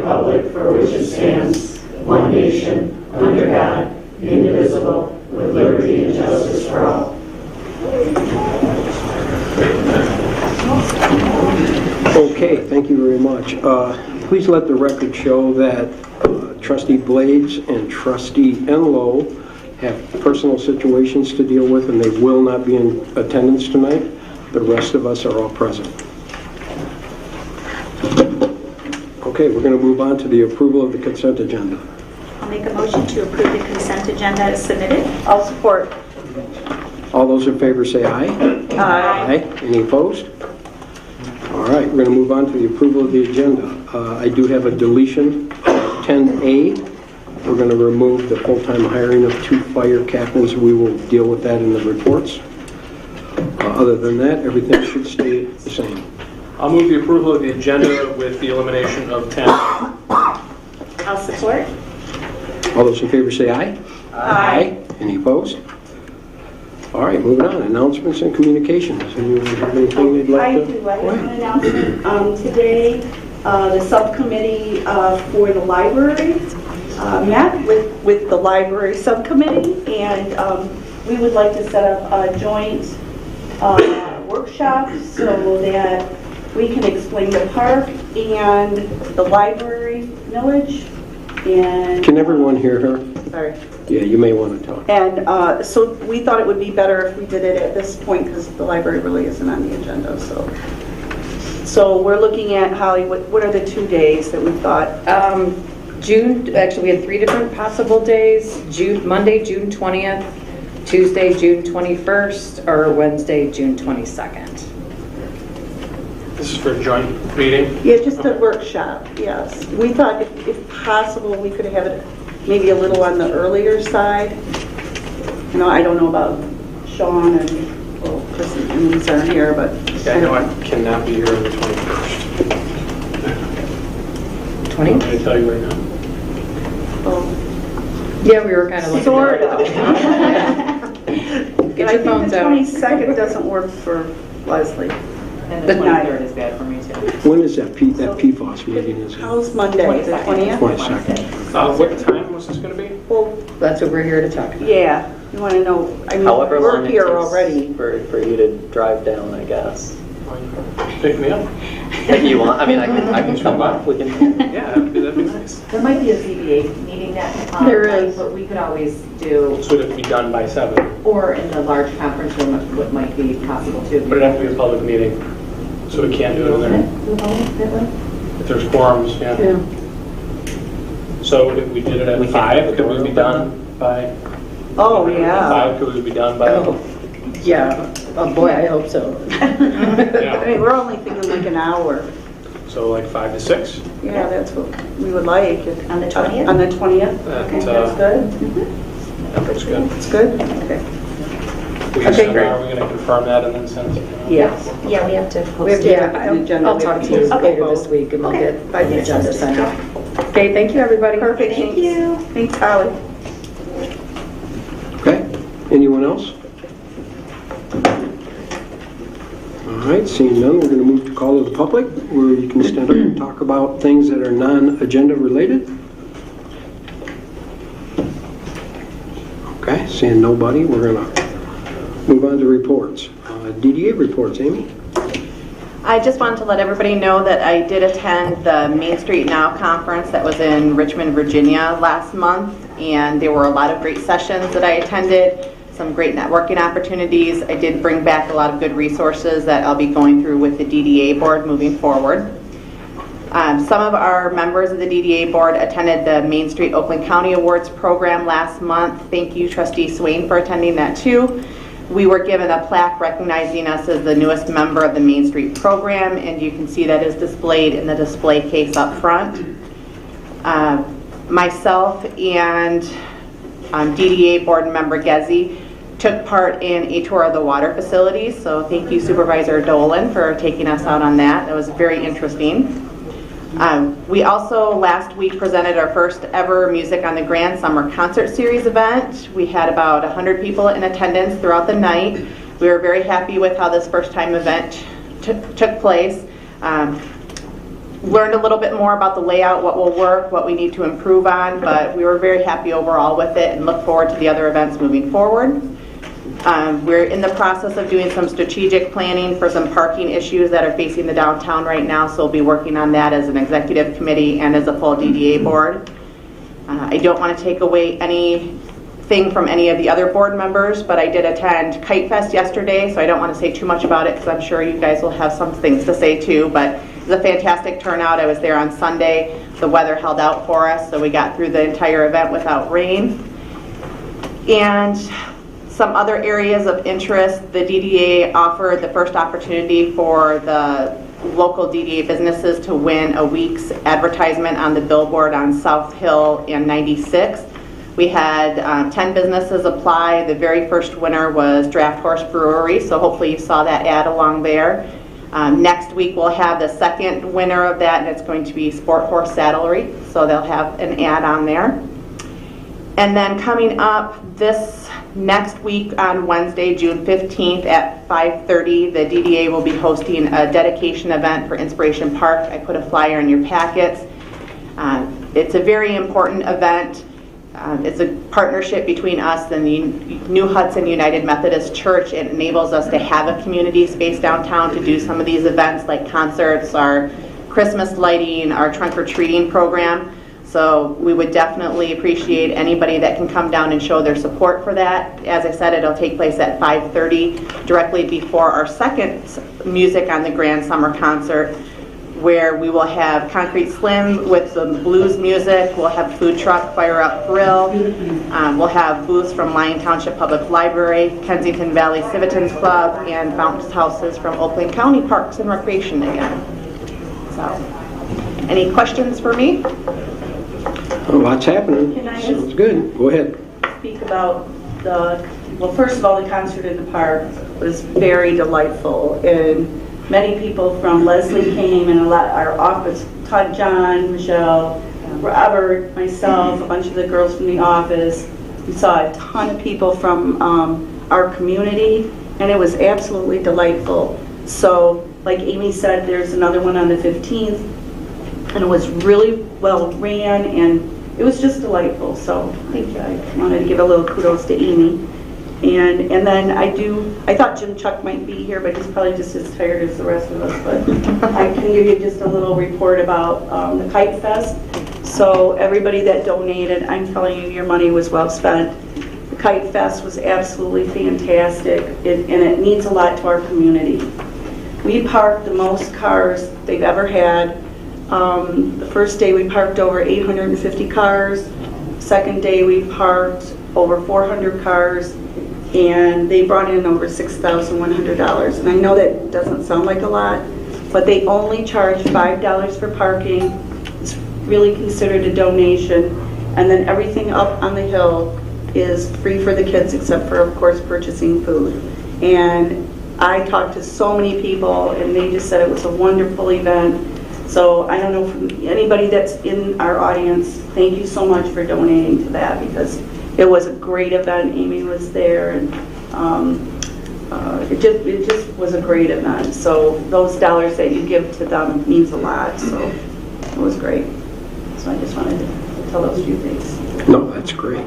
republic for which it stands, one nation, under God, indivisible, with liberty and justice for all. Okay, thank you very much. Please let the record show that Trustee Blades and Trustee Enlow have personal situations to deal with, and they will not be in attendance tonight. The rest of us are all present. Okay, we're going to move on to the approval of the consent agenda. I'll make a motion to approve the consent agenda as submitted. I'll support. All those in favor say aye. Aye. Any opposed? All right, we're going to move on to the approval of the agenda. I do have a deletion of 10A. We're going to remove the full-time hiring of 2 fire captains. We will deal with that in the reports. Other than that, everything should stay the same. I'll move the approval of the agenda with the elimination of 10. I'll support. All those in favor say aye. Aye. Any opposed? All right, moving on. Announcements and communications. Anyone have anything they'd like to? I do. I have an announcement. Today, the subcommittee for the library met with the library subcommittee, and we would like to set up a joint workshop so that we can explain the park and the library millage. And Can everyone hear her? sorry. Yeah, you may want to talk. And so we thought it would be better if we did it at this point because the library really isn't on the agenda. So we're looking at, Holly, what are the 2 days that we thought? June, actually we had 3 different possible days. Monday, June 20th, Tuesday, June 21st, or Wednesday, June 22nd. This is for a joint meeting? Yeah, just a workshop, yes. We thought if possible, we could have it maybe a little on the earlier side. You know, I don't know about Sean and Chris and Lisa aren't here, but Yeah, I know I cannot be here on the 21st. 20? Can I tell you right now? Yeah, we were kind of looking sort of. Get your phones out. I think the 22nd doesn't work for Leslie. And the 23rd is bad for me too. When is that PFOS meeting? Is it? How's Monday, the 20th? 22nd. What time was this going to be? Well, That's what we're here to talk about. yeah, you want to know, I mean, However we're long it here takes already. for you to drive down, I guess. Pick me up. If you want, I mean, I can come up. We can. Yeah, that'd be nice. There might be a ZBA meeting that There night, is. but we could always do, So it'd be done by 7. or in the large conference room, what might be possible too. But it'd have to be a public meeting, so we can't do it in there. If there's quorums, yeah. So if we did it at 5, could we be done by? Oh, yeah. 5, could we be done by? Oh, yeah. Oh, boy, I hope so. I mean, we're only thinking like an hour. So like 5 to 6? Yeah, that's what we would like. On the 20th? On the 20th? That, Okay, that's good? That looks good. It's good? Okay. Okay, great. Are we going to confirm that and then send it? Yes. Yeah, we have to We have post to it. have an agenda. I'll talk to you later this week and we'll get By the the agenda sent out. Okay, thank you, everybody. Perfect. Thank you. Thanks, Holly. Okay. Anyone else? All right, seeing none, we're going to move to call to the public, where you can stand up and talk about things that are non-agenda related. Okay, seeing nobody, we're going to move on to reports. DDA reports, Amy? I just wanted to let everybody know that I did attend the Main Street Now conference that was in Richmond, Virginia last month, and there were a lot of great sessions that I attended, some great networking opportunities. I did bring back a lot of good resources that I'll be going through with the DDA board moving forward. Some of our members of the DDA board attended the Main Street Oakland County Awards program last month. Thank you, Trustee Swain, for attending that too. We were given a plaque recognizing us as the newest member of the Main Street program, and you can see that is displayed in the display case up front. Myself and DDA board member Gezi took part in a tour of the water facilities, so thank you, Supervisor Dolan, for taking us out on that. That was very interesting. We also last week presented our first ever Music on the Grand Summer Concert Series event. We had about 100 people in attendance throughout the night. We were very happy with how this first time event took place. learned a little bit more about the layout, what will work, what we need to improve on, but we were very happy overall with it and look forward to the other events moving forward. We're in the process of doing some strategic planning for some parking issues that are facing the downtown right now, so we'll be working on that as an executive committee and as a full DDA board. I don't want to take away anything from any of the other board members, but I did attend Kite Fest yesterday, so I don't want to say too much about it because I'm sure you guys will have some things to say too, but it was a fantastic turnout. I was there on Sunday. The weather held out for us, so we got through the entire event without rain. And some other areas of interest, the DDA offered the first opportunity for the local DDA businesses to win a week's advertisement on the billboard on South Hill and 96. We had 10 businesses apply. The very first winner was Draft Horse Brewery, so hopefully you saw that ad along there. Next week we'll have the second winner of that, and it's going to be Sport Horse Saddlery, so they'll have an ad on there. And then coming up this next week on Wednesday, June 15th at 5:30, the DDA will be hosting a dedication event for Inspiration Park. I put a flyer in your packets. It's a very important event. It's a partnership between us and the New Hudson United Methodist Church. It enables us to have a community space downtown to do some of these events like concerts, our Christmas lighting, our trunk or treating program. So we would definitely appreciate anybody that can come down and show their support for that. As I said, it'll take place at 5:30, directly before our second Music on the Grand Summer Concert, where we will have Concrete Slim with some blues music. We'll have food truck, Fire Up Grill. We'll have booths from Lyon Township Public Library, Kensington Valley Civitans Club, and bounce houses from Oakland County Parks and Recreation again. So, any questions for me? Lots happening. Can I Sounds good. Go ahead. speak about well, first of all, the concert in the park was very delightful, and many people from Leslie came, and our office, Todd, John, Michelle, Robert, myself, a bunch of the girls from the office. We saw a ton of people from our community, and it was absolutely delightful. So, like Amy said, there's another one on the 15th, and it was really well ran, and it was just delightful. So thank you. I wanted to give a little kudos to Amy. And then I thought Jim Chuck might be here, but he's probably just as tired as the rest of us. But I can give you just a little report about the Kite Fest. So everybody that donated, I'm telling you, your money was well spent. The Kite Fest was absolutely fantastic, and it means a lot to our community. We parked the most cars they've ever had. The first day we parked over 850 cars. Second day we parked over 400 cars, and they brought in over $6,100. And I know that doesn't sound like a lot, but they only charge $5 for parking. It's really considered a donation, and then everything up on the hill is free for the kids, except for, of course, purchasing food. And I talked to so many people, and they just said it was a wonderful event. So I don't know if anybody that's in our audience, thank you so much for donating to that, because it was a great event. Amy was there, and it just was a great event. So those dollars that you give to them means a lot. So it was great. So I just wanted to tell those few things. No, that's great.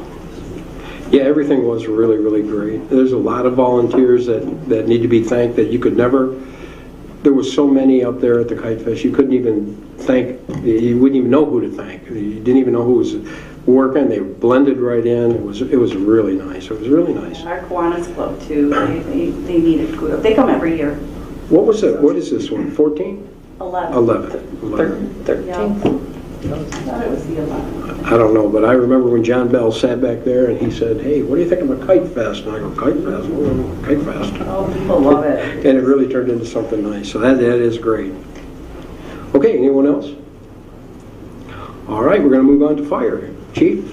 Yeah, everything was really, really great. There's a lot of volunteers that need to be thanked that you could never. There was so many up there at the Kite Fest, you couldn't even thank, you wouldn't even know who to thank. You didn't even know who was working. They blended right in. It was really nice. It was really nice. Our Kiwanis Club too, they needed kudos. They come every year. What was it? What is this one? 14? 11. 11. 13. Yeah. I thought it was the 11. I don't know, but I remember when John Bell sat back there and he said, "Hey, what do you think of a Kite Fest?" And I go, "Kite Fest? Well, Kite Fest." Oh, people love it. And it really turned into something nice. So that is great. Okay, anyone else? All right, we're going to move on to fire. Chief?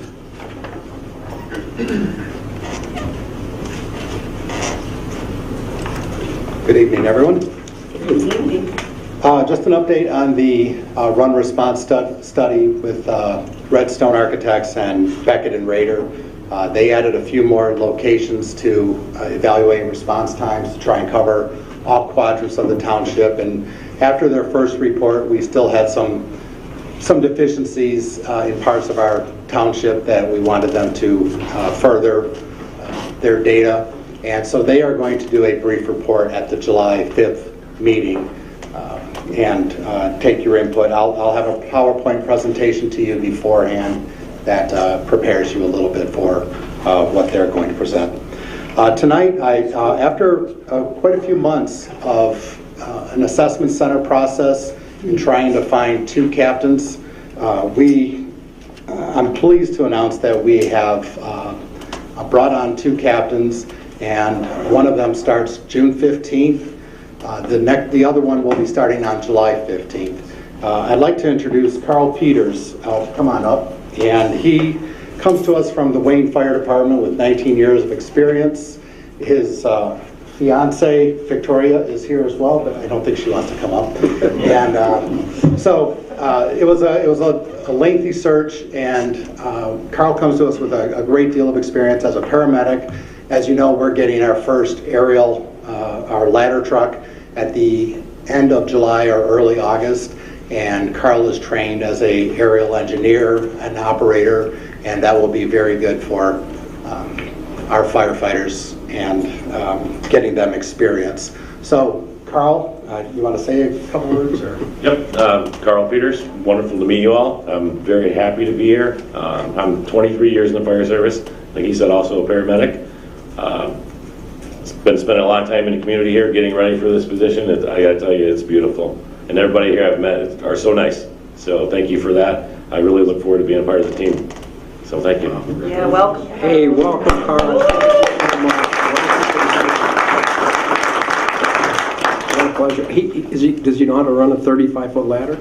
Good evening, everyone. Good evening. Just an update on the run response study with Redstone Architects and Beckett and Rader. They added a few more locations to evaluating response times to try and cover all quadrants of the township. And after their first report, we still had some deficiencies in parts of our township that we wanted them to further their data. And so they are going to do a brief report at the July 5th meeting and take your input. I'll have a PowerPoint presentation to you beforehand that prepares you a little bit for what they're going to present. Tonight, after quite a few months of an assessment center process and trying to find 2 captains, I'm pleased to announce that we have brought on 2 captains, and one of them starts June 15th. The other one will be starting on July 15th. I'd like to introduce Carl Peters. Come on up. And he comes to us from the Wayne Fire Department with 19 years of experience. His fiance, Victoria, is here as well, but I don't think she wants to come up. And so it was a lengthy search, and Carl comes to us with a great deal of experience as a paramedic. As you know, we're getting our first aerial, our ladder truck at the end of July or early August, and Carl is trained as an aerial engineer, an operator, and that will be very good for our firefighters and getting them experience. So, Carl, you want to say a couple words? Or? Yep, Carl Peters, wonderful to meet you all. I'm very happy to be here. I'm 23 years in the fire service, like he said, also a paramedic. Been spending a lot of time in the community here getting ready for this position. I gotta tell you, it's beautiful. And everybody here I've met are so nice. So thank you for that. I really look forward to being a part of the team. So thank you. Yeah, welcome. Hey, welcome, Carl. What a pleasure. Does he know how to run a 35-foot ladder?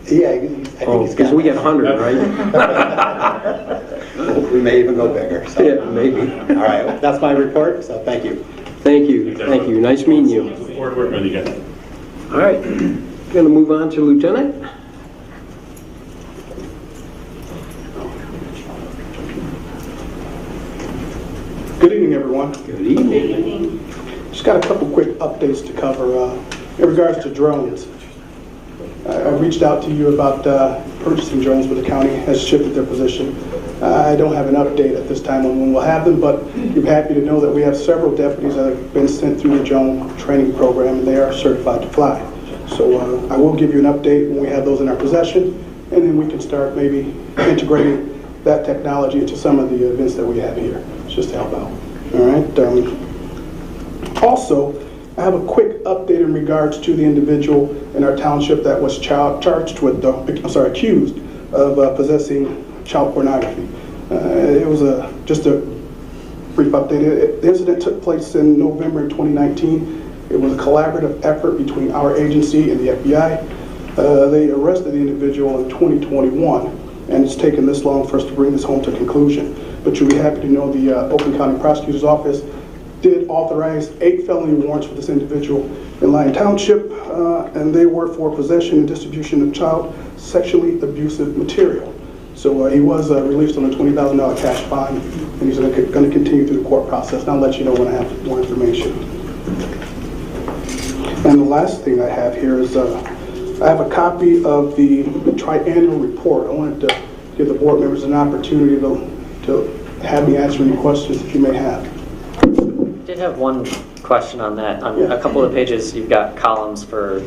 Yeah, I think he's got because we get 100, right? We may even go bigger. So. Yeah, maybe. All right, that's my report, so thank you. Thank you. Thank you. Nice meeting you. Look forward to working with you guys. All right, going to move on to Lieutenant. Good evening, everyone. Good evening. Just got a couple quick updates to cover in regards to drones. I reached out to you about purchasing drones, but the county has shifted their position. I don't have an update at this time on when we'll have them, but you're happy to know that we have several deputies that have been sent through the drone training program, and they are certified to fly. So I will give you an update when we have those in our possession, and then we can start maybe integrating that technology into some of the events that we have here, just to help out. All right. Also, I have a quick update in regards to the individual in our township that was charged with, accused of possessing child pornography. It was just a brief update. The incident took place in November 2019. It was a collaborative effort between our agency and the FBI. They arrested the individual in 2021, and it's taken this long for us to bring this home to conclusion. But you'll be happy to know the Oakland County Prosecutor's Office did authorize 8 felony warrants for this individual in Lyon Township, and they were for possession and distribution of child sexually abusive material. So he was released on a $20,000 cash fine, and he's going to continue through the court process. And I'll let you know when I have more information. And the last thing I have here is I have a copy of the triennial report. I wanted to give the board members an opportunity to have me answer any questions that you may have. I did have one question on that. On a couple of pages, you've got columns for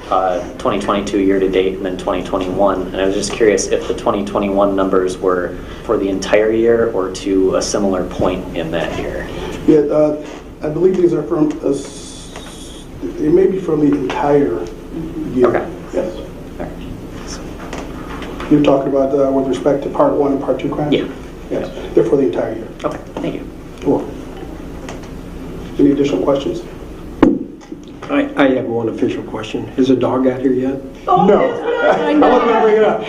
2022 year-to-date and then 2021. And I was just curious if the 2021 numbers were for the entire year or to a similar point in that year. Yeah, I believe these are from, they may be from the entire year. Okay. Yes. You're talking about with respect to Part 1 and Part 2 crimes? Yeah. Yes, they're for the entire year. Okay, thank you. Cool. Any additional questions? I have one official question. Has a dog got here yet? Oh, No. I I wasn't going to bring it up.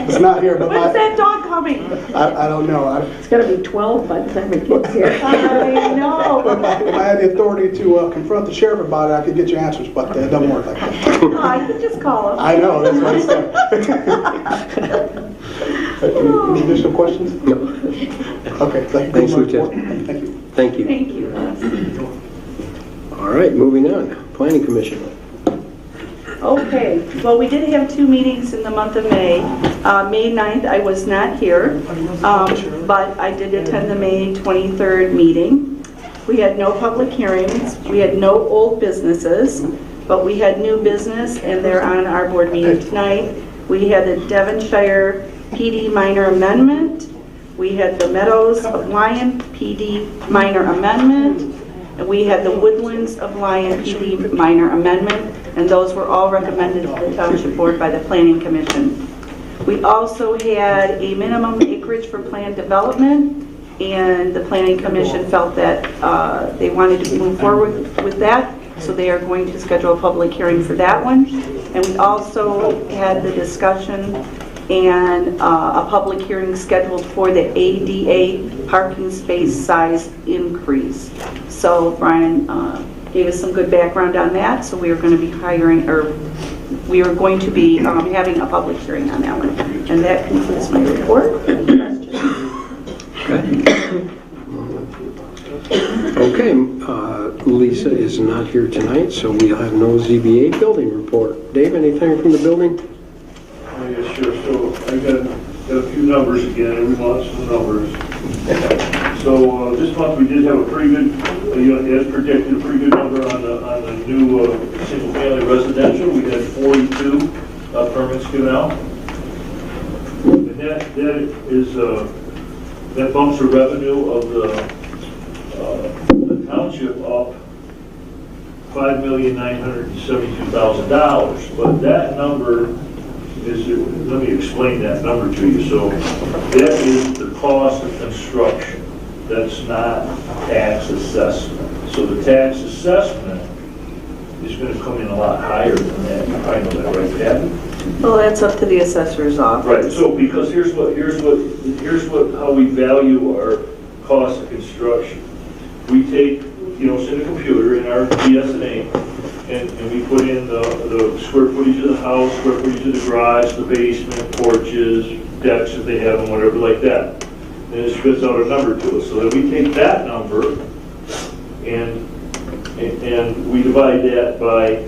It's not here, but When's that dog coming? I don't know. It's got to be 12 by the time it gets here. I know. If I had the authority to confront the sheriff about it, I could get your answers, but it doesn't work like that. Oh, I could just call him. I know, that's what I said. Any additional questions? No. Okay, thank you. Thanks, Lieutenant. Thank you. Thank you. Thank you. All right. right, moving on. Planning Commission. Okay, well, we did have 2 meetings in the month of May. May 9th, I was not here, but I did attend the May 23rd meeting. We had no public hearings, we had no old businesses, but we had new business, and they're on our board meeting tonight. We had the Devonshire PD minor amendment. We had the Meadows of Lyon PD minor amendment. And we had the Woodlands of Lyon PD minor amendment, and those were all recommended to the Township Board by the Planning Commission. We also had a minimum acreage for planned development, and the Planning Commission felt that they wanted to move forward with that, so they are going to schedule a public hearing for that one. And we also had the discussion and a public hearing scheduled for the ADA parking space size increase. So Brian gave us some good background on that, so we are going to be having a public hearing on that one. And that concludes my report. Any questions? Okay, Lisa is not here tonight, so we'll have no ZBA building report. Dave, anything from the building? Yeah, sure. So I got a few numbers again. Every month some numbers. So this month we did have a pretty good, as predicted, a pretty good number on the new single-family residential. We had 42 permits given out, and that bumps the revenue of the township up $5,972,000. But that number is, let me explain that number to you. So that is the cost of construction. That's not tax assessment. So the tax assessment is going to come in a lot higher than that. You probably know that, right, Kathy? Well, that's up to the assessor's office. Right. So because here's how we value our cost of construction. We take, it's in the computer in our BS&A, and we put in the square footage of the house, square footage of the garage, the basement, porches, decks if they have them, whatever like that. And it spits out a number to us. So that we take that number and we divide that by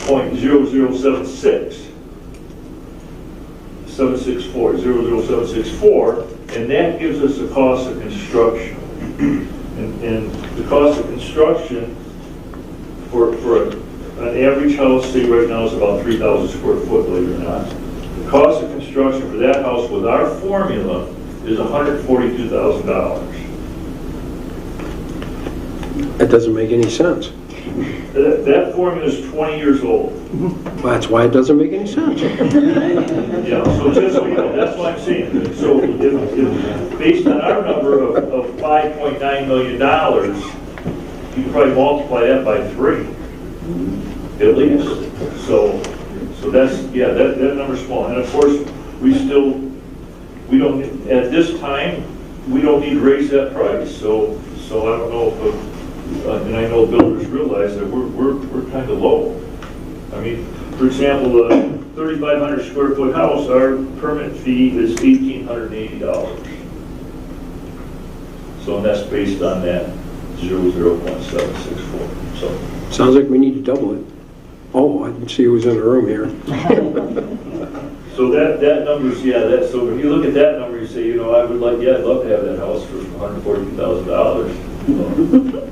0.764, and that gives us the cost of construction. And the cost of construction for an average house, say right now, is about 3,000 square foot, believe it or not. The cost of construction for that house with our formula is $142,000. That doesn't make any sense. That formula is 20 years old. Well, that's why it doesn't make any sense. Yeah, so just so you know, that's what I'm saying. So if based on our number of $5.9 million, you can probably multiply that by 3, at least. So that's, that number's small. And of course, we don't, at this time, we don't need to raise that price. So I don't know if, and I know builders realize that we're kind of low. I mean, for example, a 3,500 square foot house, our permit fee is $1,880. So that's based on that 0.764. So sounds like we need to double it. Oh, I didn't see who was in the room here. So that number's, so when you look at that number, you say, I'd love to have that house for $142,000.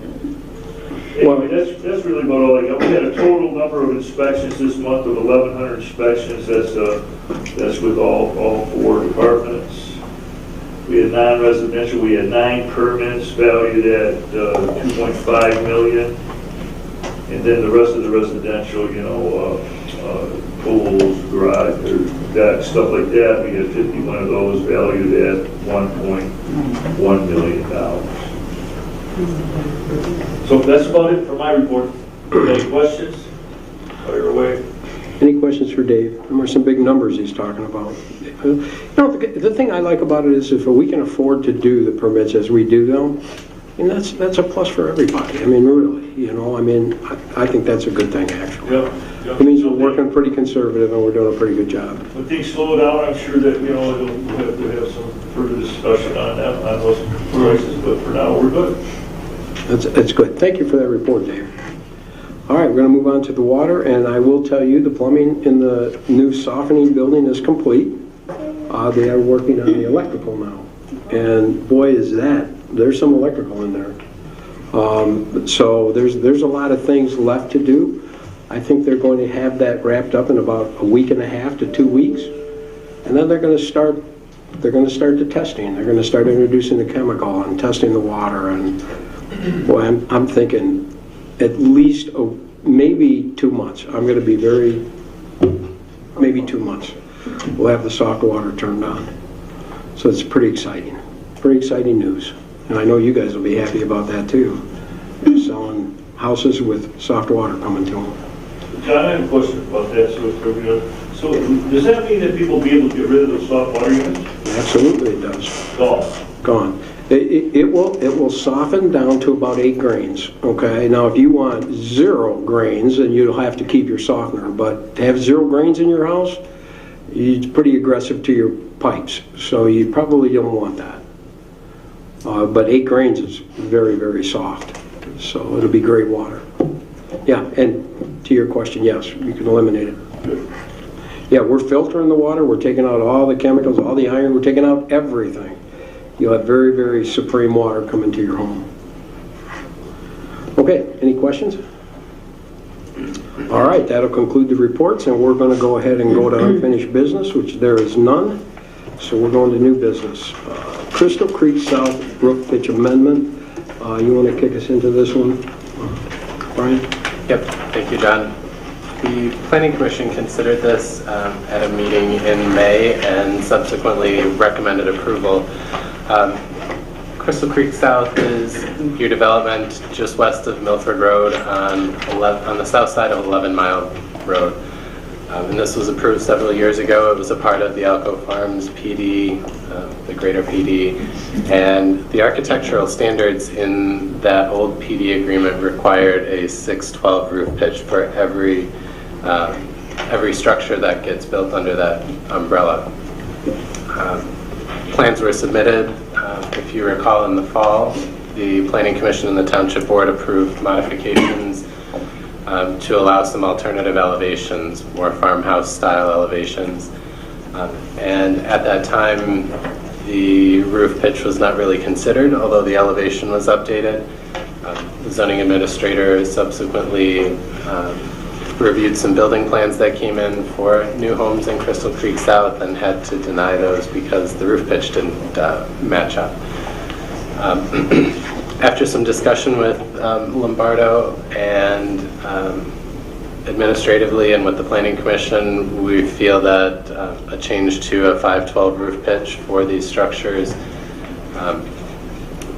Anyway, that's really about all I got. We had a total number of inspections this month of 1,100 inspections. That's with all 4 departments. We had non-residential. We had 9 permits valued at $2.5 million, and then the rest of the residential, pools, garage, deck, stuff like that. We had 51 of those valued at $1.1 million. So that's about it for my report. Any questions? Fire away. Any questions for Dave? There are some big numbers he's talking about. The thing I like about it is if we can afford to do the permits as we do them, and that's a plus for everybody. I mean, really, I think that's a good thing, actually. Yep. It means we're working pretty conservative and we're doing a pretty good job. When things slow down, I'm sure that, we'll have to have some further discussion on those prices, but for now, we're good. That's good. Thank you for that report, Dave. All right, we're going to move on to the water, and I will tell you the plumbing in the new softening building is complete. They are working on the electrical now, and boy, there's some electrical in there. So there's a lot of things left to do. I think they're going to have that wrapped up in about a week and a half to 2 weeks, and then they're going to start the testing. They're going to start introducing the chemical and testing the water, and boy, I'm thinking at least maybe 2 months. I'm going to be maybe 2 months. We'll have the soft water turned on. So it's pretty exciting news. And I know you guys will be happy about that too. Selling houses with soft water coming to them. John, I have a question about that. So does that mean that people will be able to get rid of those soft water units? Absolutely it does. Gone. It will soften down to about 8 grains, okay? Now, if you want 0 grains, then you'll have to keep your softener. But to have 0 grains in your house, it's pretty aggressive to your pipes, so you probably don't want that. But 8 grains is very, very soft, so it'll be great water. Yeah, and to your question, yes, you can eliminate it. Yeah, we're filtering the water. We're taking out all the chemicals, all the iron. We're taking out everything. You'll have very, very supreme water coming to your home. Okay, any questions? All right, that'll conclude the reports, and we're going to go ahead and go to unfinished business, which there is none. So we're going to new business. Crystal Creek South Brook Pitch Amendment. You want to kick us into this one, Brian? Yep, thank you, John. The Planning Commission considered this at a meeting in May and subsequently recommended approval. Crystal Creek South is your development just west of Milford Road on the south side of 11 Mile Road. And this was approved several years ago. It was a part of the Alco Farms PD, the greater PD, and the architectural standards in that old PD agreement required a 612 roof pitch for every structure that gets built under that umbrella. Plans were submitted. If you recall, in the fall, the Planning Commission and the Township Board approved modifications to allow some alternative elevations, more farmhouse-style elevations. And at that time, the roof pitch was not really considered, although the elevation was updated. The zoning administrator subsequently reviewed some building plans that came in for new homes in Crystal Creek South and had to deny those because the roof pitch didn't match up. After some discussion with Lombardo and administratively and with the Planning Commission, we feel that a change to a 512 roof pitch for these structures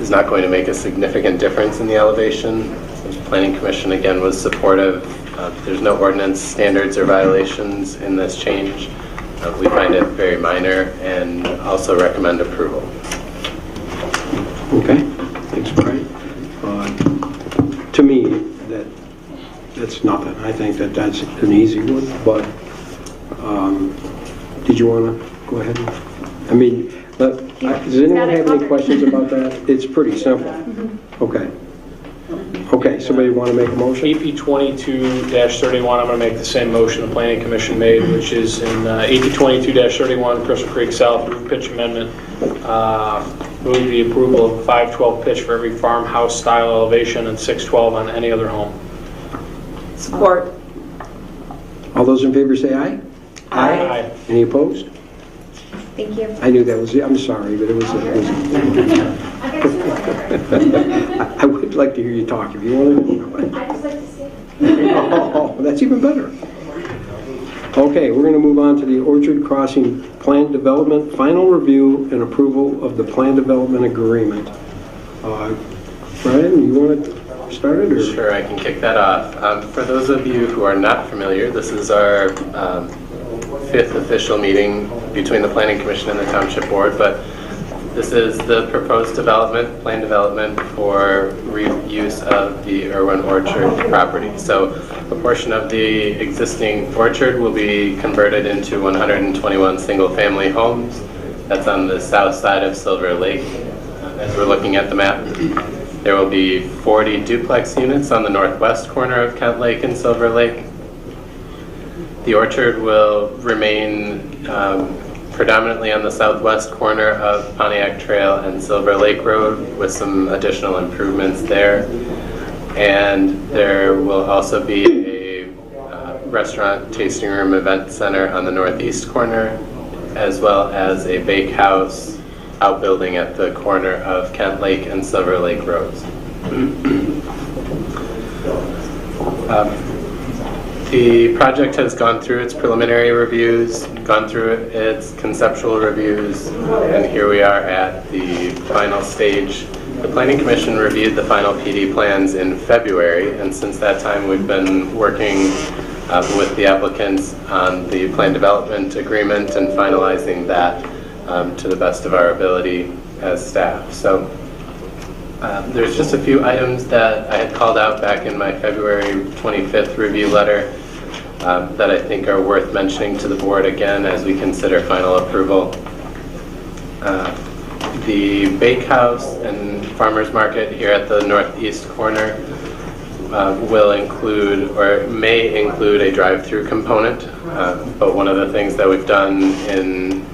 is not going to make a significant difference in the elevation. The Planning Commission again was supportive. There's no ordinance standards or violations in this change. We find it very minor and also recommend approval. Okay, thanks, Brian. To me, that's nothing. I think that's an easy one, but did you want to go ahead? I mean, does anyone have any questions about that? It's pretty simple. Okay. Okay, somebody want to make a motion? AP 22-31, I'm going to make the same motion the Planning Commission made, which is in AP 22-31, Crystal Creek South Roof Pitch Amendment. Move the approval of 512 pitch for every farmhouse style elevation and 612 on any other home. Support. All those in favor say aye. Aye. Any opposed? Thank you. I knew that was it. I'm sorry, but it was I would like to hear you talk if you want to. I just like to see. Oh, that's even better. Okay, we're going to move on to the Orchard Crossing Plan Development, final review and approval of the Plan Development Agreement. Brian, you want to start it? Or? Sure, I can kick that off. For those of you who are not familiar, this is our 5th official meeting between the Planning Commission and the Township Board, but this is the proposed plan development for reuse of the Irwin Orchard property. So a portion of the existing orchard will be converted into 121 single-family homes. That's on the south side of Silver Lake, as we're looking at the map. There will be 40 duplex units on the northwest corner of Kent Lake and Silver Lake. The orchard will remain predominantly on the southwest corner of Pontiac Trail and Silver Lake Road with some additional improvements there. And there will also be a restaurant, tasting room, event center on the northeast corner, as well as a bakehouse outbuilding at the corner of Kent Lake and Silver Lake Roads. The project has gone through its preliminary reviews, gone through its conceptual reviews, and here we are at the final stage. The Planning Commission reviewed the final PD plans in February, and since that time we've been working with the applicants on the plan development agreement and finalizing that to the best of our ability as staff. So there's just a few items that I had called out back in my February 25th review letter that I think are worth mentioning to the board again as we consider final approval. The bakehouse and farmers market here at the northeast corner will include or may include a drive-through component, but one of the things that we've done in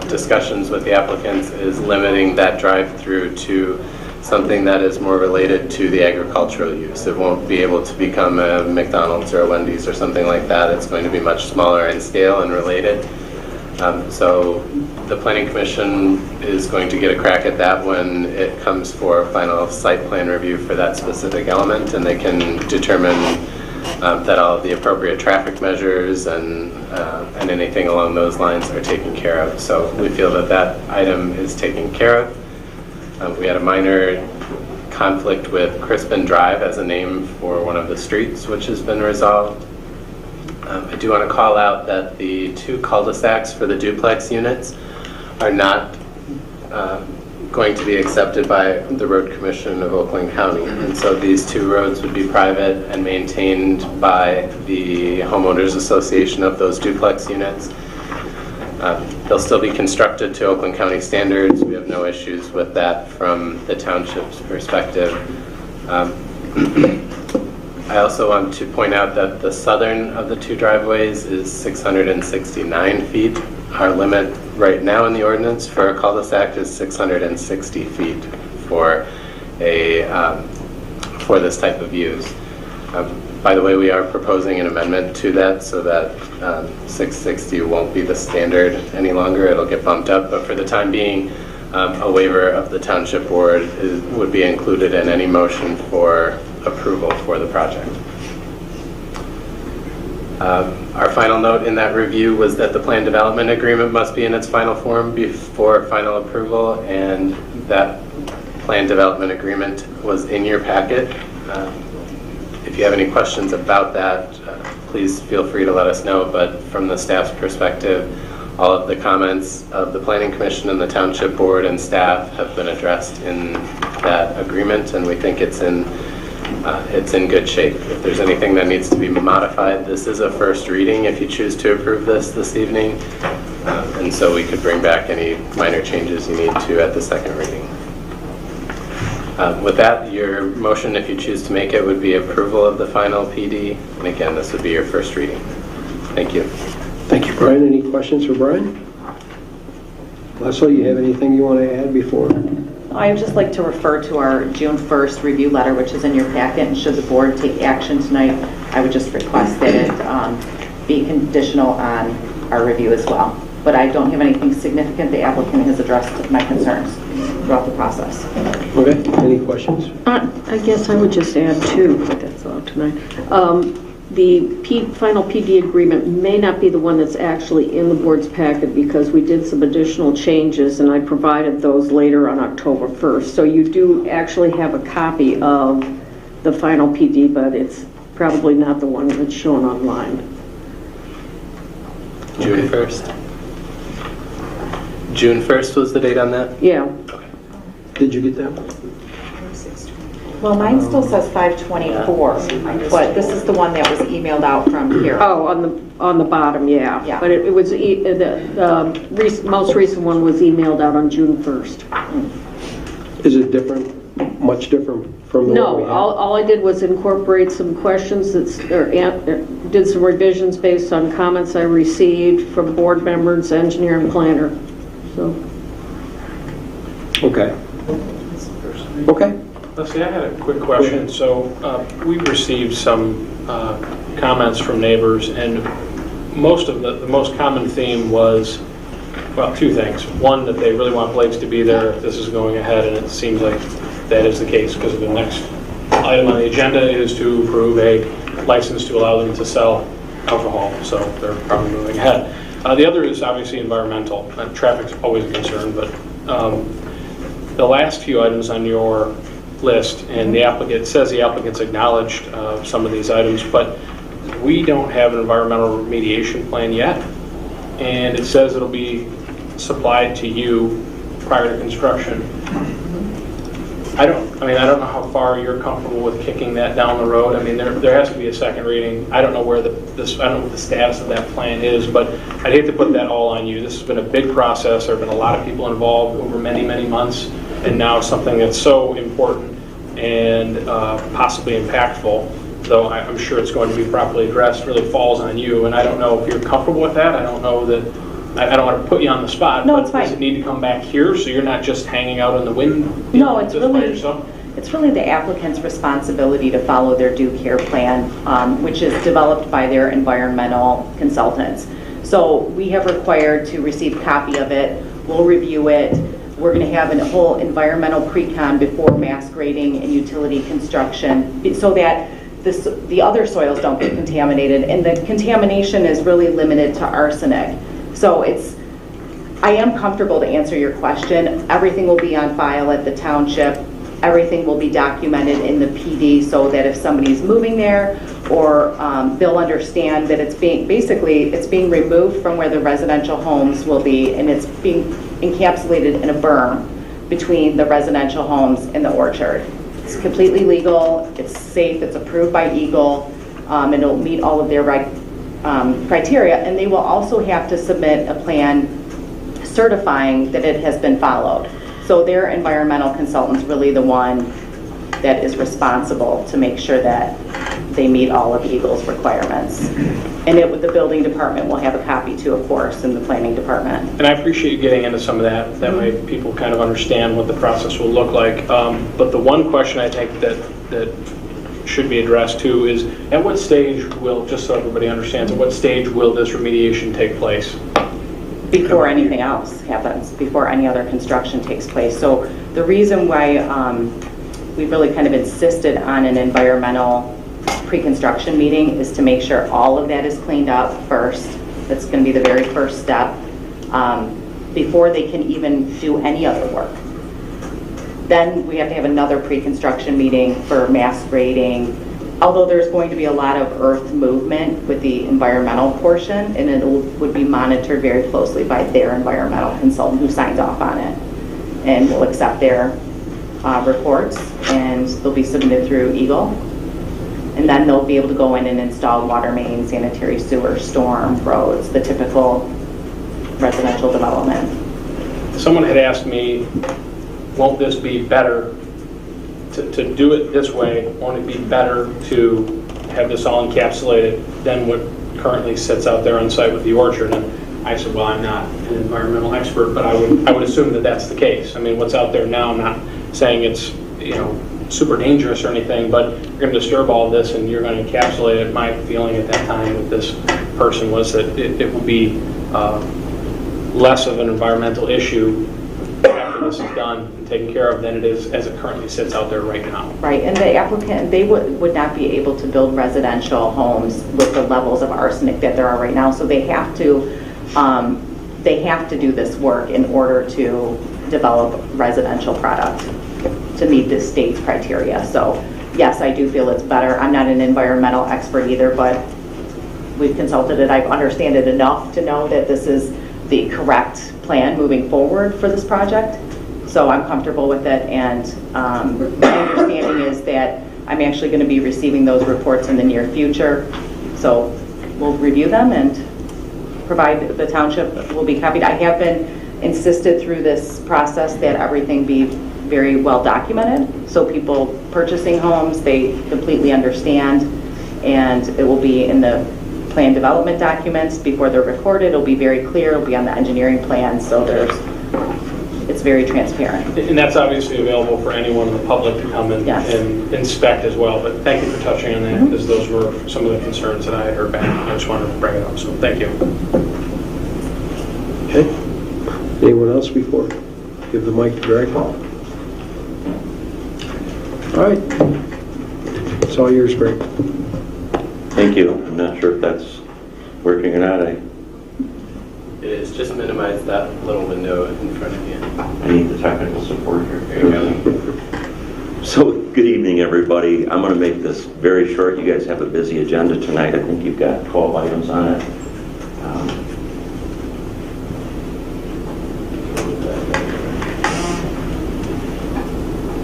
discussions with the applicants is limiting that drive-through to something that is more related to the agricultural use. It won't be able to become a McDonald's or a Wendy's or something like that. It's going to be much smaller in scale and related. So the Planning Commission is going to get a crack at that when it comes for final site plan review for that specific element, and they can determine that all of the appropriate traffic measures and anything along those lines are taken care of. So we feel that that item is taken care of. We had a minor conflict with Crispin Drive as a name for one of the streets, which has been resolved. I do want to call out that the two cul-de-sacs for the duplex units are not going to be accepted by the Road Commission of Oakland County. And so these two roads would be private and maintained by the homeowners association of those duplex units. They'll still be constructed to Oakland County standards. We have no issues with that from the township's perspective. I also want to point out that the southern of the two driveways is 669 feet. Our limit right now in the ordinance for a cul-de-sac is 660 feet for this type of use. By the way, we are proposing an amendment to that so that 660 won't be the standard any longer. It'll get bumped up, but for the time being, a waiver of the township board would be included in any motion for approval for the project. Our final note in that review was that the plan development agreement must be in its final form before final approval, and that plan development agreement was in your packet. If you have any questions about that, please feel free to let us know, but from the staff's perspective, all of the comments of the Planning Commission and the Township Board and staff have been addressed in that agreement, and we think it's in good shape. If there's anything that needs to be modified, this is a first reading if you choose to approve this evening, and so we could bring back any minor changes you need to at the second reading. With that, your motion, if you choose to make it, would be approval of the final PD, and again, this would be your first reading. Thank you. Thank you, Brian. Any questions for Brian? Leslie, you have anything you want to add before? I would just like to refer to our June 1st review letter, which is in your packet, and should the board take action tonight, I would just request that it be conditional on our review as well. But I don't have anything significant. The applicant has addressed my concerns throughout the process. Okay, any questions? I guess I would just add too, but that's allowed tonight. The final PD agreement may not be the one that's actually in the board's packet because we did some additional changes and I provided those later on October 1st. So you do actually have a copy of the final PD, but it's probably not the one that's shown online. June 1st. June 1st was the date on that? Yeah. Okay. Did you get that? Well, mine still says 524, but this is the one that was emailed out from here. Oh, on the bottom, yeah. Yeah. But it was the most recent one was emailed out on June 1st. Is it different? much different from the one we No, had? all I did was incorporate some questions did some revisions based on comments I received from board members, engineer and planner. So. Okay. Okay. Leslie, I had a quick question. So we received some comments from neighbors, and the most common theme was, well, two things. One, that they really want Blake's to be there if this is going ahead, and it seems like that is the case because the next item on the agenda is to approve a license to allow them to sell alcohol, so they're probably moving ahead. The other is obviously environmental. Traffic's always a concern, but the last few items on your list, and the applicant says the applicant's acknowledged some of these items, but we don't have an environmental remediation plan yet, and it says it'll be supplied to you prior to construction. I don't know how far you're comfortable with kicking that down the road. I mean, there has to be a second reading. I don't know where I don't know what the status of that plan is, but I'd hate to put that all on you. This has been a big process. There have been a lot of people involved over many, many months, and now something that's so important and possibly impactful, though I'm sure it's going to be properly addressed, really falls on you. And I don't know if you're comfortable with that. I don't know that. I don't want to put you on the spot, No, but it's fine. does it need to come back here so you're not just hanging out in the wind? No, it's just by really, yourself? it's really the applicant's responsibility to follow their due care plan, which is developed by their environmental consultants. So we have required to receive a copy of it. We'll review it. We're going to have a whole environmental pre-con before mass grading and utility construction so that the other soils don't get contaminated. And the contamination is really limited to arsenic. So I am comfortable to answer your question. Everything will be on file at the township. Everything will be documented in the PD so that if somebody's moving there, or they'll understand that it's being removed from where the residential homes will be, and it's being encapsulated in a berm between the residential homes and the orchard. It's completely legal, it's safe, it's approved by Eagle, and it'll meet all of their criteria, and they will also have to submit a plan certifying that it has been followed. So their environmental consultant's really the one that is responsible to make sure that they meet all of Eagle's requirements. And the building department will have a copy too, of course, in the planning department. And I appreciate you getting into some of that. That way people kind of understand what the process will look like. But the one question I think that should be addressed too is, at what stage will, just so everybody understands, at what stage will this remediation take place? Before anything else happens, before any other construction takes place. So the reason why we really kind of insisted on an environmental pre-construction meeting is to make sure all of that is cleaned up first. That's going to be the very first step before they can even do any other work. Then we have to have another pre-construction meeting for mass grading, although there's going to be a lot of earth movement with the environmental portion, and it would be monitored very closely by their environmental consultant who signs off on it. And we'll accept their reports, and they'll be submitted through Eagle. And then they'll be able to go in and install water mains, sanitary sewer, storm, roads, the typical residential development. Someone had asked me, won't this be better to do it this way? Won't it be better to have this all encapsulated than what currently sits out there on site with the orchard? And I said, well, I'm not an environmental expert, but I would assume that that's the case. I mean, what's out there now, I'm not saying it's, super dangerous or anything, but you're going to disturb all of this and you're going to encapsulate it. My feeling at that time with this person was that it will be less of an environmental issue after this is done and taken care of than it is as it currently sits out there right now. Right, and the applicant, they would not be able to build residential homes with the levels of arsenic that there are right now, so they have to do this work in order to develop residential product to meet the state's criteria. So yes, I do feel it's better. I'm not an environmental expert either, but we've consulted it. I understand it enough to know that this is the correct plan moving forward for this project. So I'm comfortable with it, and my understanding is that I'm actually going to be receiving those reports in the near future. So we'll review them and provide the township will be copied. I have been insisted through this process that everything be very well documented. So people purchasing homes, they completely understand, and it will be in the plan development documents before they're recorded. It'll be very clear. It'll be on the engineering plan. So it's very transparent. And that's obviously available for anyone in the public to come and, and inspect as well. But thank you for touching on that, because those were some of the concerns that I had heard back. I just wanted to bring it up. So thank you. Okay. Anyone else before? Give the mic to Greg. All right. It's all yours, Greg. Thank you. I'm not sure if that's working or not. It is. Just minimize that little window in front of you. I need the technical support here. There you go. So, good evening, everybody. I'm going to make this very short. You guys have a busy agenda tonight. I think you've got 12 items on it.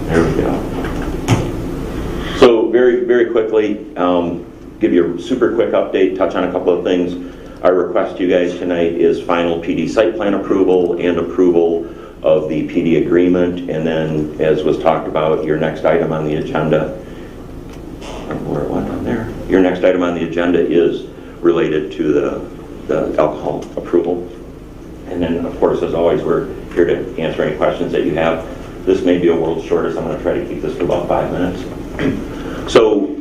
There we go. So, very quickly, give you a super quick update, touch on a couple of things. Our request to you guys tonight is final PD site plan approval and approval of the PD agreement, and then, as was talked about, your next item on the agenda, where it went on there, your next item on the agenda is related to the alcohol approval. And then, of course, as always, we're here to answer any questions that you have. This may be a world shortest. I'm going to try to keep this to about 5 minutes. So,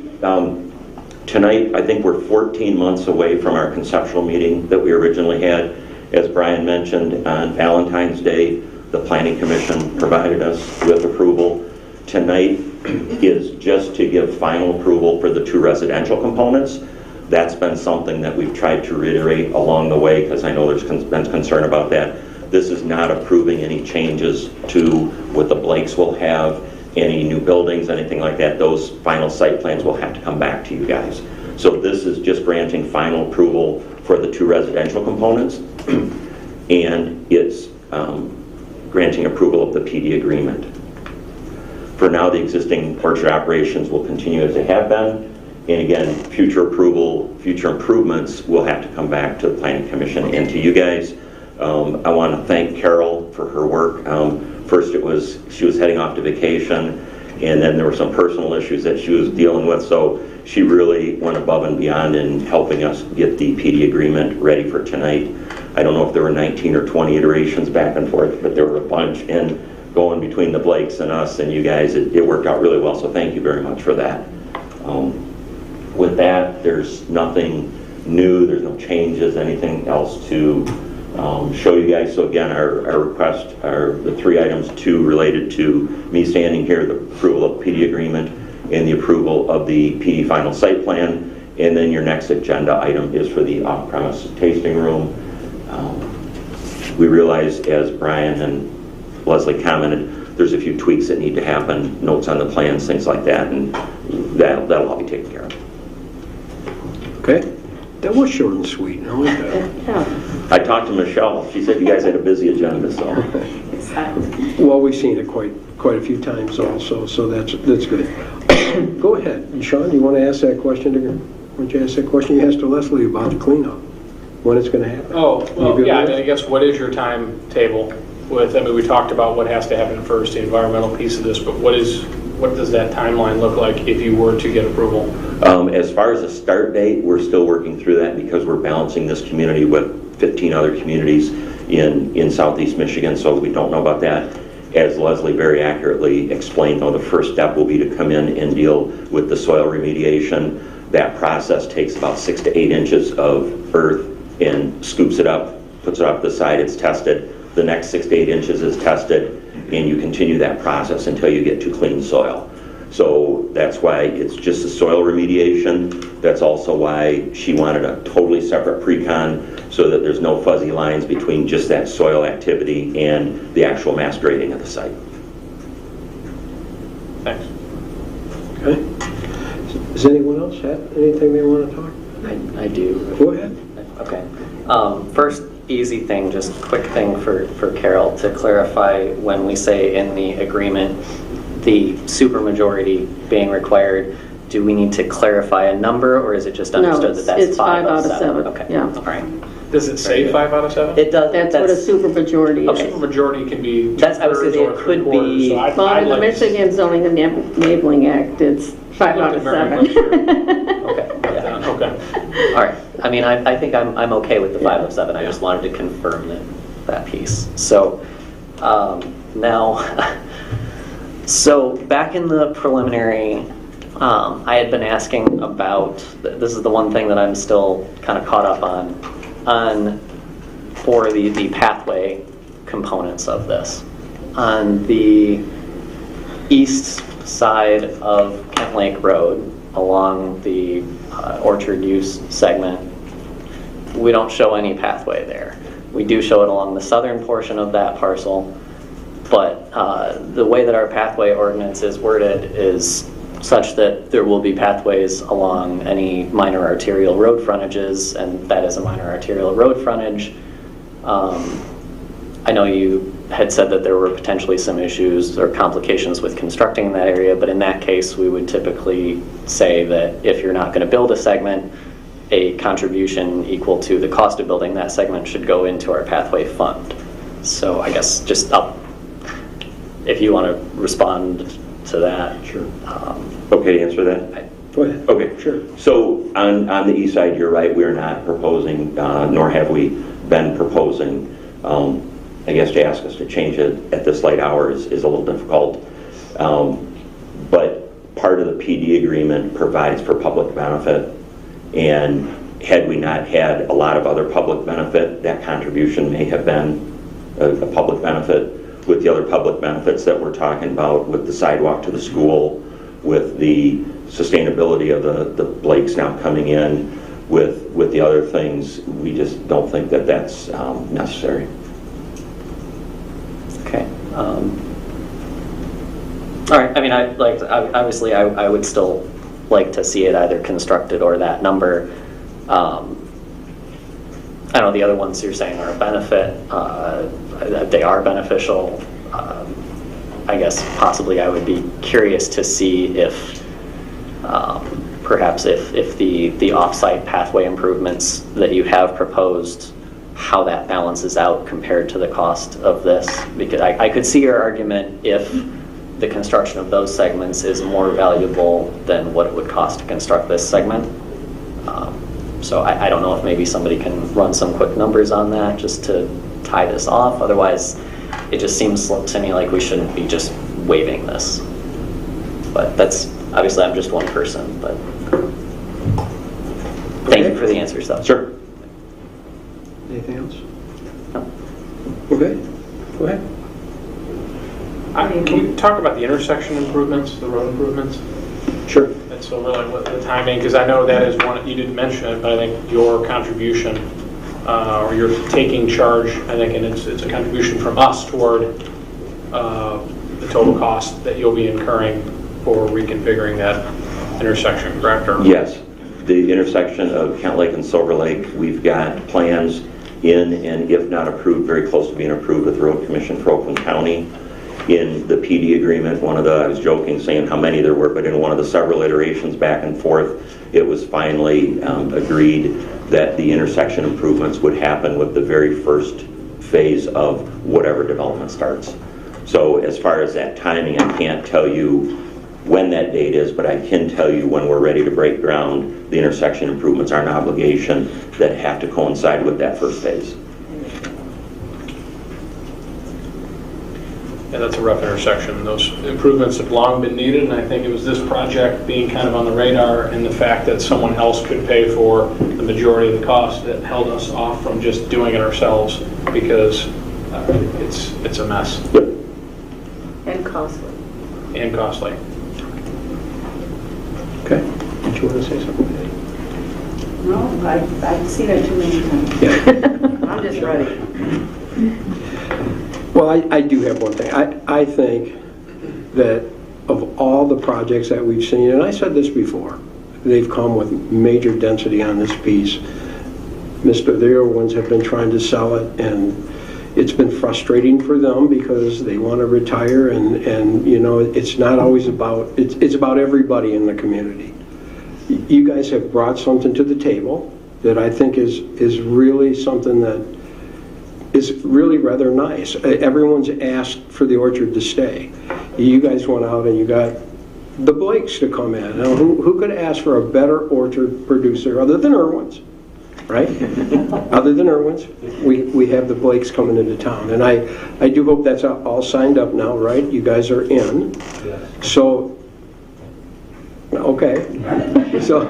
tonight, I think we're 14 months away from our conceptual meeting that we originally had. As Brian mentioned, on Valentine's Day, the Planning Commission provided us with approval. Tonight is just to give final approval for the 2 residential components. That's been something that we've tried to reiterate along the way, because I know there's been concern about that. This is not approving any changes to what the Blakes will have, any new buildings, anything like that. Those final site plans will have to come back to you guys. So this is just granting final approval for the 2 residential components, and it's granting approval of the PD agreement. For now, the existing orchard operations will continue as they have been, and again, future approval, future improvements will have to come back to the Planning Commission and to you guys. I want to thank Carol for her work. First, she was heading off to vacation, and then there were some personal issues that she was dealing with, so she really went above and beyond in helping us get the PD agreement ready for tonight. I don't know if there were 19 or 20 iterations back and forth, but there were a bunch, and going between the Blakes and us and you guys, it worked out really well, so thank you very much for that. With that, there's nothing new, there's no changes, anything else to show you guys. So again, our request are the 3 items, 2 related to me standing here, the approval of the PD agreement and the approval of the PD final site plan, and then your next agenda item is for the off-premise tasting room. We realize, as Brian and Leslie commented, there's a few tweaks that need to happen, notes on the plans, things like that, and that'll all be taken care of. Okay. That was short and sweet. I like that. Yeah. I talked to Michelle. She said you guys had a busy agenda, so. Well, we've seen it quite a few times also, so that's good. Go ahead. Sean, you want to ask that question to her? Why don't you ask that question you asked to Leslie about the cleanup? When it's going to happen? Oh, well, yeah, I mean, I guess what is your timetable with, I mean, we talked about what has to happen first, the environmental piece of this, but what does that timeline look like if you were to get approval? As far as a start date, we're still working through that because we're balancing this community with 15 other communities in Southeast Michigan, so we don't know about that. As Leslie very accurately explained, though, the first step will be to come in and deal with the soil remediation. That process takes about 6 to 8 inches of earth and scoops it up, puts it off the side, it's tested. The next 6 to 8 inches is tested, and you continue that process until you get to clean soil. So that's why it's just a soil remediation. That's also why she wanted a totally separate pre-con, so that there's no fuzzy lines between just that soil activity and the actual mass grading of the site. Thanks. Okay. Does anyone else have anything they want to talk? I do. Go ahead. Okay. First, easy thing, just quick thing for Carol to clarify. When we say in the agreement, the supermajority being required do we need to clarify a number, or is it just understood that that's it's 5 out of 7. Okay, Yeah. all right. Does it say 5 out of 7? It does. That's what a supermajority Okay. is. Majority can be That's, I would say two-thirds or it could be. three-quarters, so I'd Well, in the like to- Michigan Zoning Enabling Act, it's 5 out of 7. Okay. Yeah. Okay. All right. I mean, I think I'm okay with the 5 of 7. I just wanted to confirm that piece. So now, so back in the preliminary, I had been asking about, this is the one thing that I'm still kind of caught up on for the pathway components of this. On the east side of Kent Lake Road, along the orchard use segment, we don't show any pathway there. We do show it along the southern portion of that parcel, but the way that our pathway ordinance is worded is such that there will be pathways along any minor arterial road frontages, and that is a minor arterial road frontage. I know you had said that there were potentially some issues or complications with constructing in that area, but in that case, we would typically say that if you're not going to build a segment, a contribution equal to the cost of building that segment should go into our pathway fund. So I guess just if you want to respond to that. Sure. Okay to answer that? Go ahead. Okay. Sure. So on the east side, you're right, we're not proposing, nor have we been proposing. I guess to ask us to change it at this late hour is a little difficult. But part of the PD agreement provides for public benefit, and had we not had a lot of other public benefit, that contribution may have been a public benefit. With the other public benefits that we're talking about, with the sidewalk to the school, with the sustainability of the Blakes now coming in, with the other things, we just don't think that that's necessary. Okay. All right. I mean, obviously, I would still like to see it either constructed or that number. I know the other ones you're saying are a benefit. They are beneficial. I guess possibly I would be curious to see if perhaps if the off-site pathway improvements that you have proposed, how that balances out compared to the cost of this. Because I could see your argument if the construction of those segments is more valuable than what it would cost to construct this segment. So I don't know if maybe somebody can run some quick numbers on that just to tie this off. Otherwise, it just seems to me like we shouldn't be just waiving this. But that's, obviously I'm just one person, but thank you for the answers though. Sure. Anything else? No. Okay. Go ahead. Can we talk about the intersection improvements, the road improvements? Sure. And so really what the timing, because I know that is one, you didn't mention it, but I think your contribution, or you're taking charge, I think, and it's a contribution from us toward the total cost that you'll be incurring for reconfiguring that intersection, correct? Or? Yes. The intersection of Kent Lake and Silver Lake, we've got plans in, and if not approved, very close to being approved with the Road Commission for Oakland County. In the PD agreement, I was joking saying how many there were, but in one of the several iterations back and forth, it was finally agreed that the intersection improvements would happen with the very first phase of whatever development starts. So as far as that timing, I can't tell you when that date is, but I can tell you when we're ready to break ground, the intersection improvements are an obligation that have to coincide with that first phase. Yeah, that's a rough intersection. Those improvements have long been needed, and I think it was this project being kind of on the radar and the fact that someone else could pay for the majority of the cost that held us off from just doing it ourselves, because it's a mess. And costly. And costly. Okay. Did you want to say something? No, I've seen it too many times. Yeah. I'm just ready. Well, I do have one thing. I think that of all the projects that we've seen, and I said this before, they've come with major density on this piece. The other ones have been trying to sell it, and it's been frustrating for them because they want to retire, and you know, it's not always about, it's about everybody in the community. you guys have brought something to the table that I think is really something that is really rather nice. Everyone's asked for the orchard to stay. You guys went out and you got the Blakes to come in. Now, who could ask for a better orchard producer other than Irwin's, right? Other than Irwin's, we have the Blakes coming into town. And I do hope that's all signed up now, right? You guys are in. Yes. So, okay. So,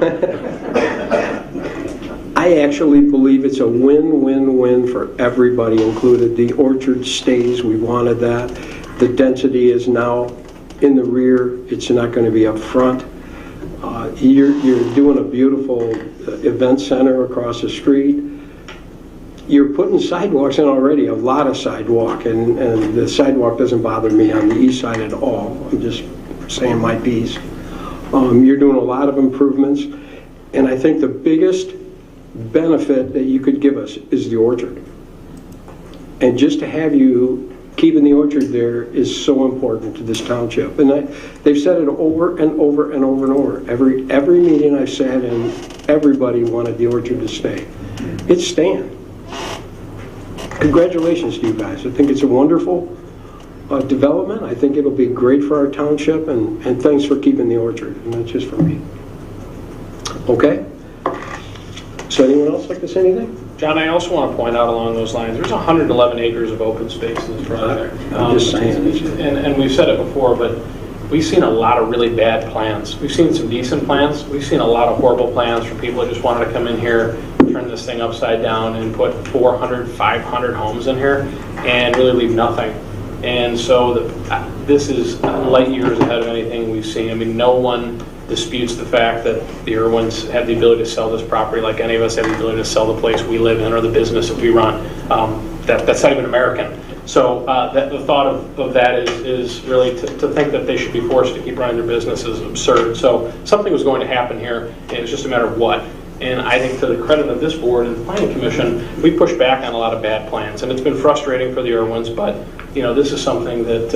I actually believe it's a win-win-win for everybody included. The orchard stays, we wanted that. The density is now in the rear, it's not going to be up front. You're doing a beautiful event center across the street. You're putting sidewalks in already, a lot of sidewalk, and the sidewalk doesn't bother me on the east side at all. I'm just saying my piece. You're doing a lot of improvements, and I think the biggest benefit that you could give us is the orchard. And just to have you keeping the orchard there is so important to this township. And they've said it over and over and over and over. Every meeting I've sat in, everybody wanted the orchard to stay. It's staying. Congratulations to you guys. I think it's a wonderful development. I think it'll be great for our township, and thanks for keeping the orchard. And that's just for me. Okay? So anyone else like to say anything? John, I also want to point out along those lines, there's 111 acres of open space in this project. I'm just saying. And we've said it before, but we've seen a lot of really bad plans. We've seen some decent plans. We've seen a lot of horrible plans from people that just wanted to come in here, turn this thing upside down, and put 400, 500 homes in here, and really leave nothing. And so this is light years ahead of anything we've seen. I mean, no one disputes the fact that the Irwins have the ability to sell this property like any of us have the ability to sell the place we live in or the business that we run. That's not even American. So the thought of that is really to think that they should be forced to keep running their business is absurd. So something was going to happen here, and it's just a matter of what. And I think to the credit of this board and the Planning Commission, we pushed back on a lot of bad plans. And it's been frustrating for the Irwins, but this is something that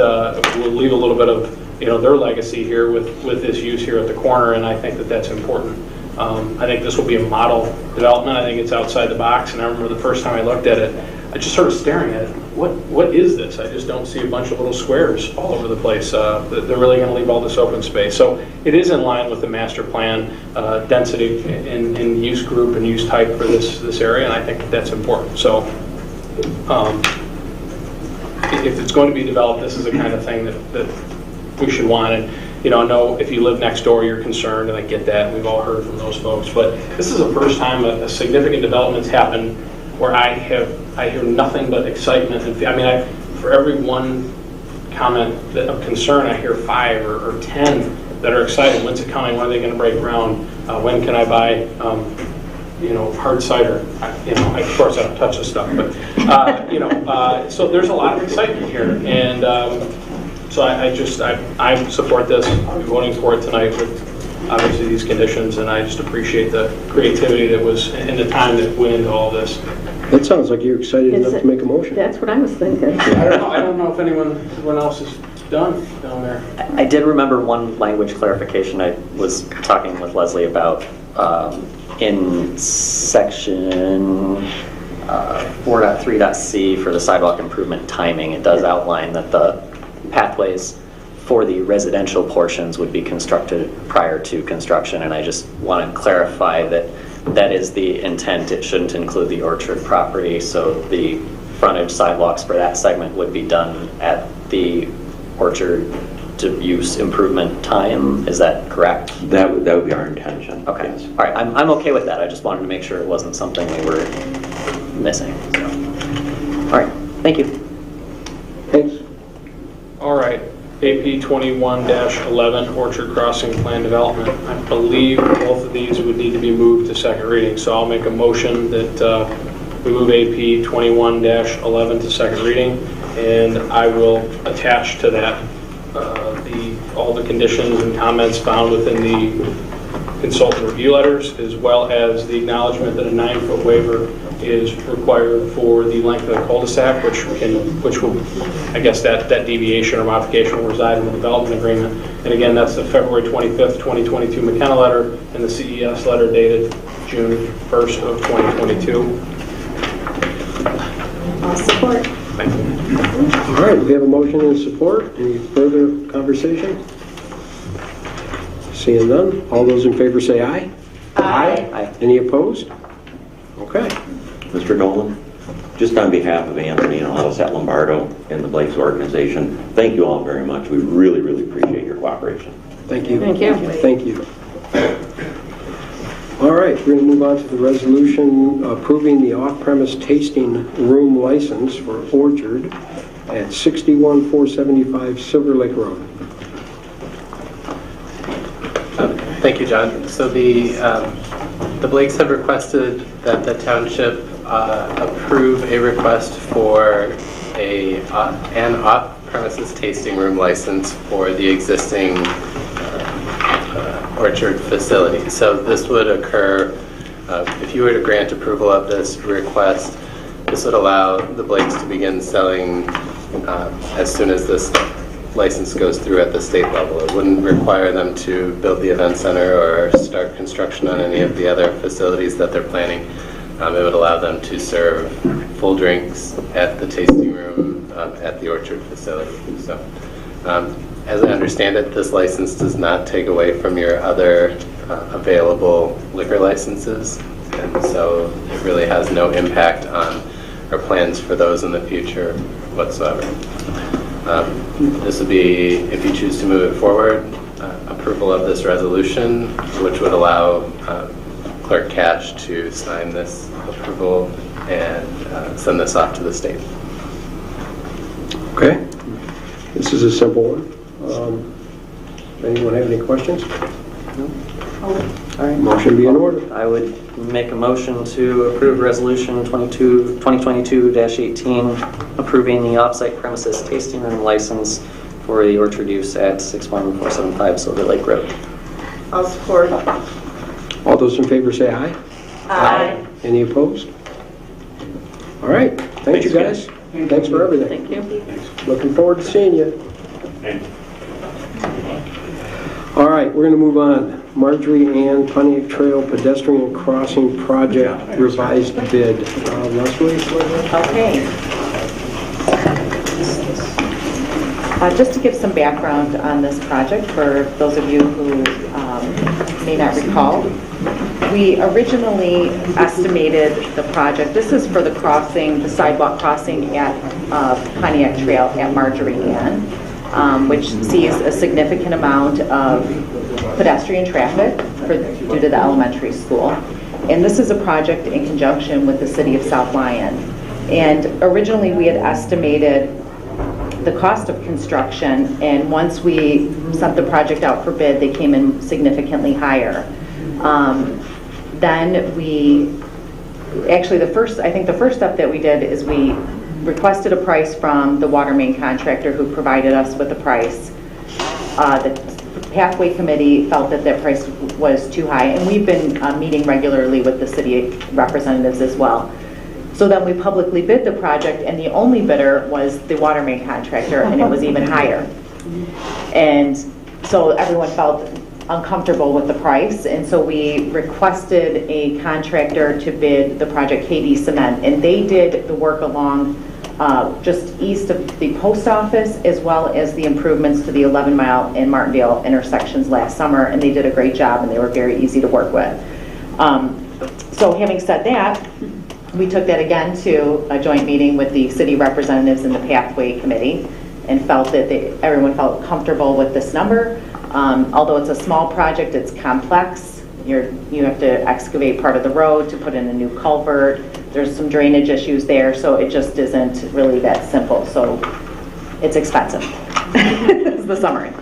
will leave a little bit of their legacy here with this use here at the corner, and I think that that's important. I think this will be a model development. I think it's outside the box, and I remember the first time I looked at it, I just started staring at it. What is this? I just don't see a bunch of little squares all over the place. They're really going to leave all this open space. So it is in line with the master plan density in use group and use type for this area, and I think that's important. So if it's going to be developed, this is the kind of thing that we should want. And I know if you live next door, you're concerned, and I get that. We've all heard from those folks. But this is the first time a significant development's happened where I hear nothing but excitement. And for every one comment of concern, I hear 5 or 10 that are excited. When's it coming? When are they going to break ground? When can I buy hard cider? Of course I don't touch this stuff, but so there's a lot of excitement here, and so I support this. I'll be voting for it tonight with obviously these conditions, and I just appreciate the creativity that was and the time that went into all this. That sounds like you're excited enough to make a motion. That's what I was thinking. I don't know if everyone else is done down there. I did remember one language clarification I was talking with Leslie about in section 4.3.c for the sidewalk improvement timing. It does outline that the pathways for the residential portions would be constructed prior to construction, and I just want to clarify that that is the intent. It shouldn't include the orchard property, so the frontage sidewalks for that segment would be done at the orchard to use improvement time. Is that correct? That would be our intention. Okay. Yes. All right. I'm okay with that. I just wanted to make sure it wasn't something we were missing. So. All right. Thank you. Thanks. All right. AP 21-11 Orchard Crossing Plan Development. I believe both of these would need to be moved to second reading, so I'll make a motion that we move AP 21-11 to second reading, and I will attach to that all the conditions and comments found within the consultant review letters, as well as the acknowledgement that a 9-foot waiver is required for the length of the cul-de-sac, which will, I guess that deviation or modification will reside in the development agreement. And again, that's the February 25th, 2022 McKenna letter and the CES letter dated June 1st of 2022. I'll support. Thank you. All right, we have a motion and support. Any further conversation? Seeing none, all those in favor say aye. Aye. Any opposed? Okay. Mr. Nolan, just on behalf of Anthony and all of us at Lombardo and the Blake's organization, thank you all very much. We really, really appreciate your cooperation. Thank you. Thank you. Thank you. All right, we're going to move on to the resolution approving the off-premise tasting room license for Orchard at 61475 Silver Lake Road. Thank you, John. So the Blakes have requested that the township approve a request for an off-premises tasting room license for the existing Orchard facility. So this would occur, if you were to grant approval of this request, this would allow the Blakes to begin selling as soon as this license goes through at the state level. It wouldn't require them to build the event center or start construction on any of the other facilities that they're planning. It would allow them to serve full drinks at the tasting room at the Orchard facility. So, as I understand it, this license does not take away from your other available liquor licenses, and so it really has no impact on our plans for those in the future whatsoever. This would be, if you choose to move it forward, approval of this resolution, which would allow Clerk Cash to sign this approval and send this off to the state. Okay. This is a simple one. Anyone have any questions? No? All right. Motion be in order. I would make a motion to approve Resolution 2022-18, approving the off-site premises tasting room license for the Orchard use at 61475 Silver Lake Road. I'll support. All those in favor say aye. Aye. Any opposed? All right. Thank you, guys. Thanks for everything. Thank you. Looking forward to seeing you. All right, we're going to move on. Marjorie and Pontiac Trail Pedestrian Crossing Project revised bid. Leslie? Okay. Just to give some background on this project for those of you who may not recall, we originally estimated the project, this is for the crossing, the sidewalk crossing at Pontiac Trail at Marjorie, which sees a significant amount of pedestrian traffic due to the elementary school. And this is a project in conjunction with the city of South Lyon. And originally we had estimated the cost of construction, and once we sent the project out for bid, they came in significantly higher. Then we, actually I think the first step that we did is we requested a price from the water main contractor who provided us with a price. The Pathway Committee felt that that price was too high, and we've been meeting regularly with the city representatives as well. So then we publicly bid the project, and the only bidder was the water main contractor, and it was even higher. And so everyone felt uncomfortable with the price, and so we requested a contractor to bid the project, KD Cement, and they did the work along just east of the post office, as well as the improvements to the 11 Mile and Martindale intersections last summer, and they did a great job, and they were very easy to work with. So having said that, we took that again to a joint meeting with the city representatives and the Pathway Committee, and felt that everyone felt comfortable with this number. Although it's a small project, it's complex. You have to excavate part of the road to put in a new culvert. There's some drainage issues there, so it just isn't really that simple. So it's expensive, is the summary.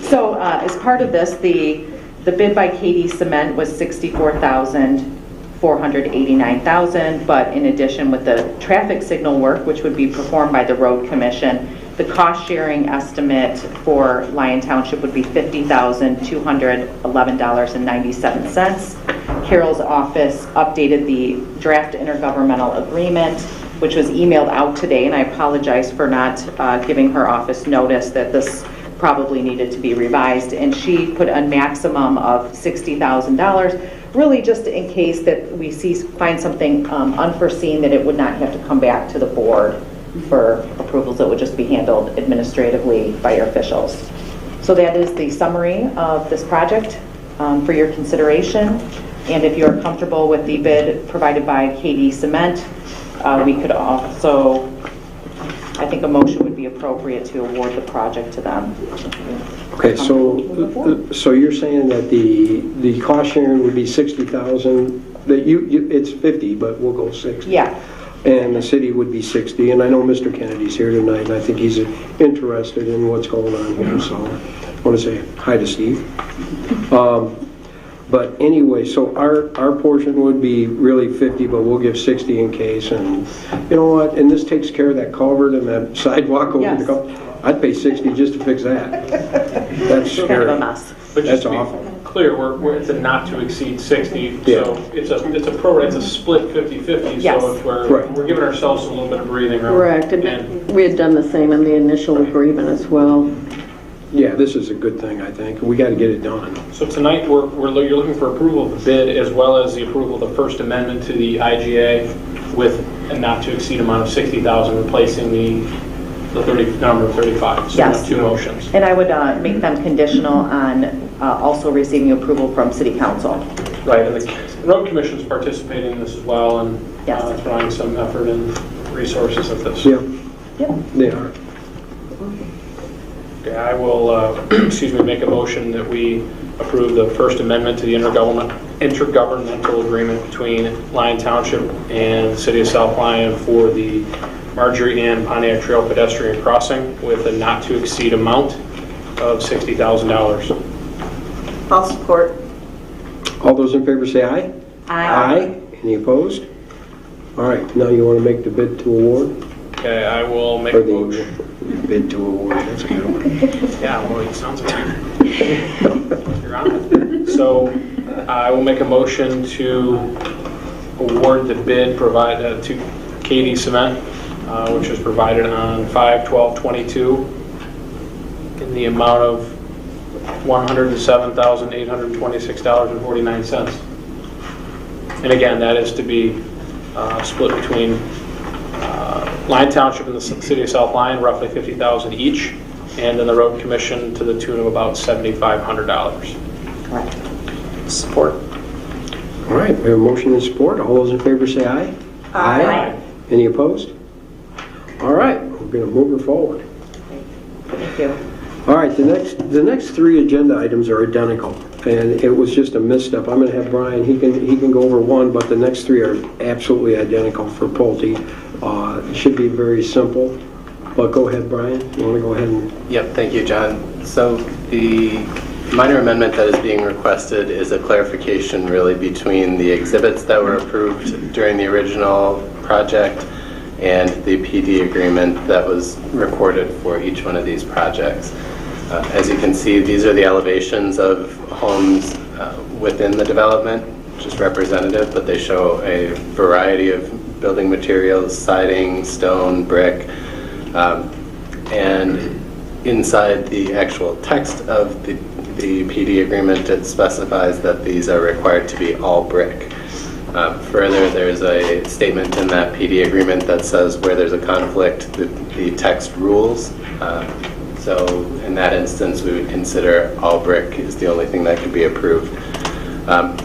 So as part of this, the bid by KD Cement was $64,489,000, but in addition with the traffic signal work, which would be performed by the road commission, The cost sharing estimate for Lyon Township would be $50,211.97. Carol's office updated the draft intergovernmental agreement, which was emailed out today, and I apologize for not giving her office notice that this probably needed to be revised, and she put a maximum of $60,000, really just in case that we find something unforeseen, that it would not have to come back to the board for approvals. That would just be handled administratively by your officials. So that is the summary of this project for your consideration. And if you're comfortable with the bid provided by KD Cement, we could also, I think a motion would be appropriate to award the project to them. Okay, so you're saying that the cost sharing would be 60,000, that it's 50, but we'll go 60. Yeah. And the city would be 60, and I know Mr. Kennedy's here tonight, and I think he's interested in what's going on here, so I want to say hi to Steve. But anyway, so our portion would be really 50, but we'll give 60 in case, and you know what, and this takes care of that culvert and that sidewalk over the culvert. I'd pay 60 just to fix that. That's kind of a mess. But just That's to awful. be clear, it's a not to exceed 60, Yeah. so it's a split 50-50, Yes. so if we're giving ourselves a little bit of breathing room. Correct, and we had done the same in the initial agreement as well. Yeah, this is a good thing, I think. We got to get it done. So tonight, you're looking for approval of the bid as well as the approval of the first amendment to the IGA with a not to exceed amount of 60,000, replacing the number 35. So Yes. two motions. And I would make them conditional on also receiving approval from City Council. Right, and the road commission's participating in this as well, and throwing some effort and resources at this. Yeah, they are. Okay, I will, make a motion that we approve the First Amendment to the intergovernmental agreement between Lyon Township and the City of South Lyon for the Marjorie and Pontiac Trail pedestrian crossing with a not-to-exceed amount of $60,000. I'll support. All those in favor say aye. Aye. Any opposed? All right, now you want to make the bid to award? Okay, I will make Or a the motion. bid to award, that's a good one. Yeah, well, it sounds like you're on it. So I will make a motion to award the bid provided to KD Cement, which was provided on 5/12/22 in the amount of $107,826.49. And again, that is to be split between Lyon Township and the City of South Lyon, roughly $50,000 each, and then the Road Commission to the tune of about $7,500. Correct. Support. All right, we have a motion and support. All those in favor say aye. Aye. Any opposed? All right, we're going to move her forward. Thank you. All right, the next three agenda items are identical, and it was just a misstep. I'm going to have Brian, he can go over one, but the next three are absolutely identical for Pulte. It should be very simple, but go ahead, Brian. You want to go ahead and... Yep, thank you, John. So the minor amendment that is being requested is a clarification really between the exhibits that were approved during the original project and the PD agreement that was recorded for each one of these projects. As you can see, these are the elevations of homes within the development, just representative, but they show a variety of building materials, siding, stone, brick, and inside the actual text of the PD agreement, it specifies that these are required to be all brick. Further, there's a statement in that PD agreement that says where there's a conflict, the text rules. So in that instance, we would consider all brick is the only thing that could be approved.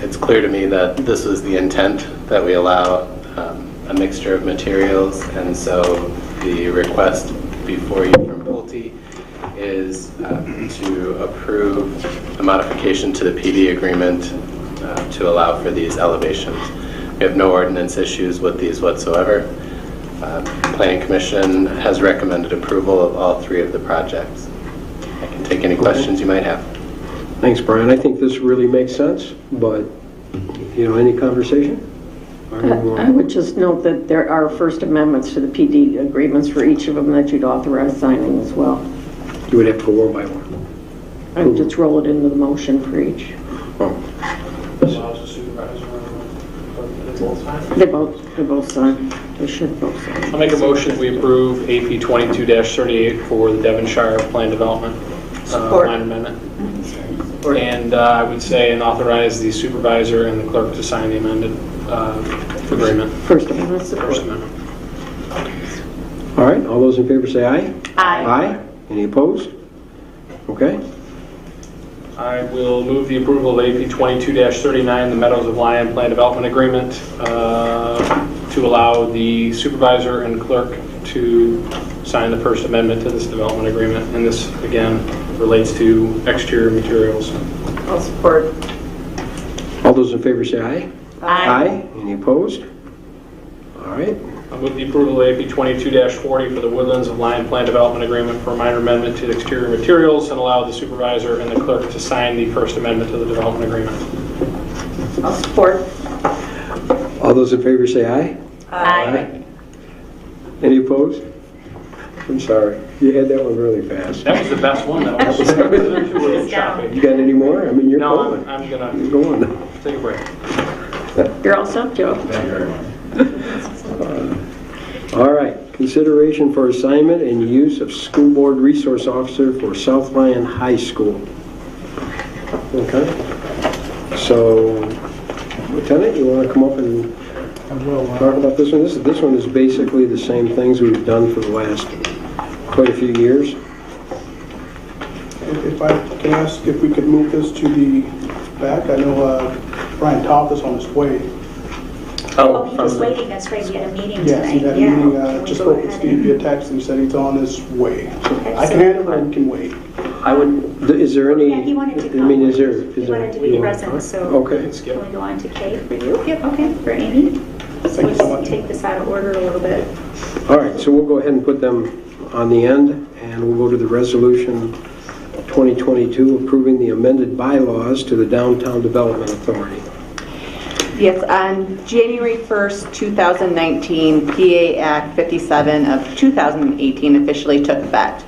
It's clear to me that this was the intent, that we allow a mixture of materials, and so the request before you from Pulte is to approve a modification to the PD agreement to allow for these elevations. We have no ordinance issues with these whatsoever. Planning Commission has recommended approval of all three of the projects. I can take any questions you might have. Thanks, Brian. I think this really makes sense, but, any conversation? I would just note that there are first amendments to the PD agreements for each of them that you'd authorize signing as well. You would have to go one by one. I would just roll it into the motion for each. Allows the supervisor to both sign. They both sign. They should both sign. I'll make a motion that we approve AP 22-38 for the Devonshire Plan Development Plan Amendment. And I would say and authorize the supervisor and the clerk to sign the amended agreement. First amendment. First amendment. All right, all those in favor say aye. Aye. Aye. Any opposed? Okay. I will move the approval of AP 22-39, the Meadows of Lyon Plan Development Agreement, to allow the supervisor and clerk to sign the First Amendment to this development agreement. And this, again, relates to exterior materials. I'll support. All those in favor say aye. Aye. Any opposed? All right. I move the approval of AP 22-40 for the Woodlands of Lyon Plan Development Agreement for a minor amendment to the exterior materials and allow the supervisor and the clerk to sign the First Amendment to the development agreement. I'll support. All those in favor say aye. Aye. Any opposed? I'm sorry. You had that one really fast. That was the best one, though. That was a little choppy. You got any more? I mean, you're No, going. I'm gonna You're going. take a break. You're all set, Joe? Thank you very much. All right. Consideration for assignment and use of school board resource officer for South Lyon High School. Okay. So, Lieutenant, you want to come up and talk about this one? This one is basically the same things we've done for the last quite a few years. If I can ask if we could move this to the back. I know Brian Toth is on his way. Oh, he was waiting, that's right, he had a meeting Yes, he tonight. had a meeting, Can we just go spoke with ahead Steve and- via text, and he said he's on his way. So Okay, I so- can handle it, and can wait. I would, Is there any, Yeah, he wanted to I mean, come. is there? He wanted to be present, so Okay. can we go on to Kay for you? Yep, okay, for Amy. Thank you so much. Take this out of order a little bit. All right, so we'll go ahead and put them on the end, and we'll go to the resolution 2022 approving the amended bylaws to the Downtown Development Authority. Yes, on January 1st, 2019, PA Act 57 of 2018 officially took effect.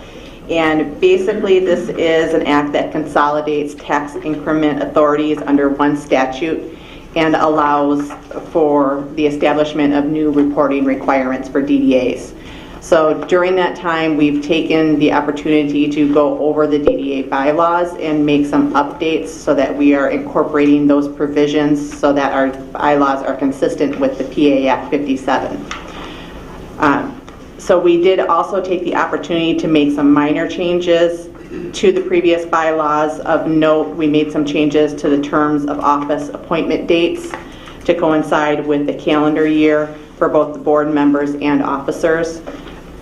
And basically, this is an act that consolidates tax increment authorities under one statute and allows for the establishment of new reporting requirements for DDAs. So during that time, we've taken the opportunity to go over the DDA bylaws and make some updates so that we are incorporating those provisions so that our bylaws are consistent with the PA Act 57. So we did also take the opportunity to make some minor changes to the previous bylaws. Of note, we made some changes to the terms of office appointment dates to coincide with the calendar year for both the board members and officers.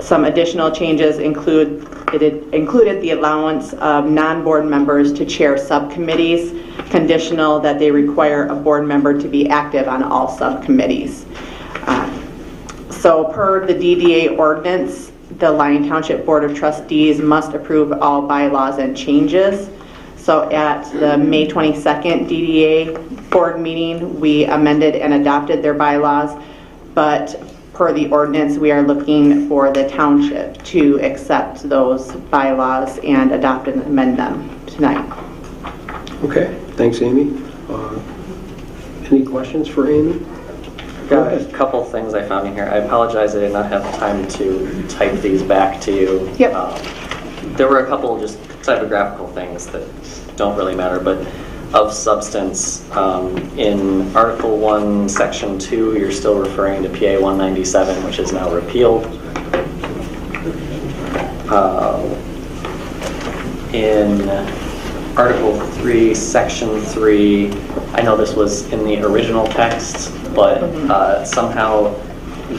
Some additional changes included the allowance of non-board members to chair subcommittees, conditional that they require a board member to be active on all subcommittees. So per the DDA ordinance, the Lyon Township Board of Trustees must approve all bylaws and changes. So at the May 22nd DDA board meeting, we amended and adopted their bylaws, but per the ordinance, we are looking for the township to accept those bylaws and adopt and amend them tonight. Okay, thanks, Amy. Any questions for Amy? got a couple things I found in here. I apologize I did not have time to type these back to you. Yep. There were a couple just typographical things that don't really matter, but of substance, in Article 1, Section 2, you're still referring to PA 197, which is now repealed. In Article 3, Section 3, I know this was in the original text, but somehow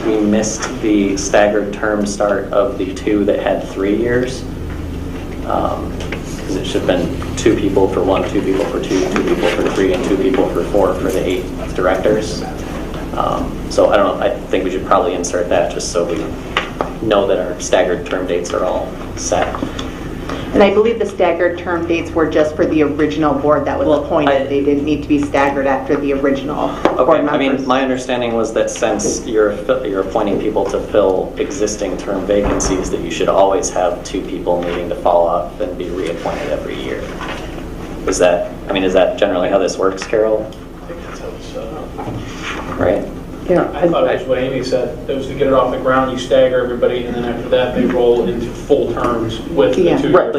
we missed the staggered term start of the 2 that had 3 years. Because it should have been 2 people for 1, 2 people for 2, 2 people for 3, and 2 people for 4 for the 8 directors. So I don't know, I think we should probably insert that just so we know that our staggered term dates are all set. And I believe the staggered term dates were just for the original board that was appointed. They didn't need to be staggered after the original board members. I mean, my understanding was that since you're appointing people to fill existing term vacancies, that you should always have 2 people needing to follow up and be reappointed every year. Is that generally how this works, Carol? I think that's how it's set up. Right? Yeah. I thought it was what Amy said. It was to get it off the ground, you stagger everybody, and then after that, they roll into full terms with the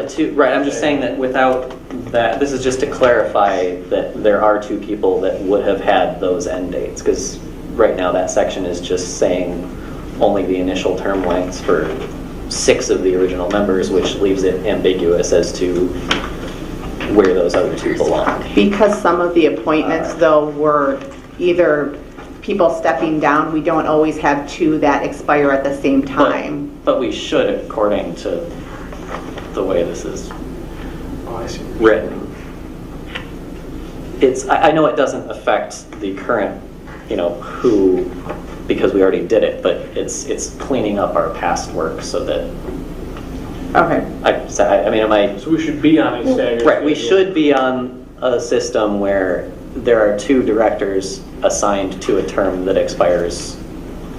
2 years. Right, I'm just saying that without that, this is just to clarify that there are 2 people that would have had those end dates, because right now that section is just saying only the initial term lengths for 6 of the original members, which leaves it ambiguous as to where those other 2 belong. Because some of the appointments, though, were either people stepping down, we don't always have 2 that expire at the same time. But we should, according to the way this is written. I know it doesn't affect the current, who, because we already did it, but it's cleaning up our past work so that. Okay. So we should be on a staggered. Right, we should be on a system where there are 2 directors assigned to a term that expires.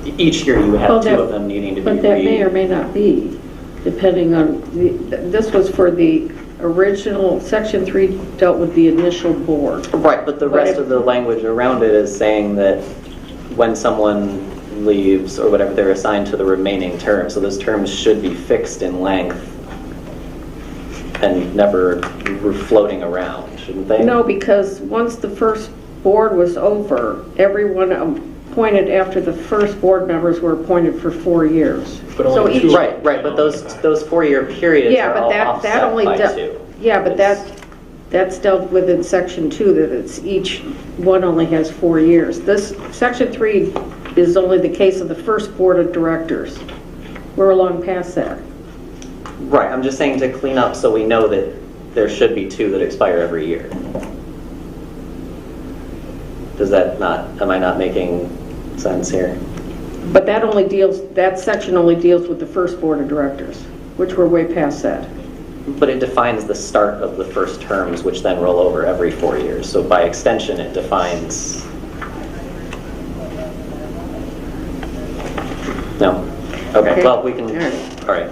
Each year you have 2 of them needing to be. But that may or may not be, depending on, this was for the original, Section 3 dealt with the initial board. Right, but the rest of the language around it is saying that when someone leaves or whatever, they're assigned to the remaining term. So those terms should be fixed in length and never floating around, shouldn't they? No, because once the first board was over, everyone appointed after the first board members were appointed for 4 years. So each, right, but those 4-year periods are all offset by 2. Yeah, but that's dealt with in Section 2, that it's each one only has 4 years. This Section 3 is only the case of the first board of directors. We're long past that. Right, I'm just saying to clean up so we know that there should be 2 that expire every year. Does that not, am I not making sense here? But that section only deals with the first board of directors, which we're way past that. But it defines the start of the first terms, which then roll over every 4 years. So by extension, it defines. No? Okay, well, we can. All right.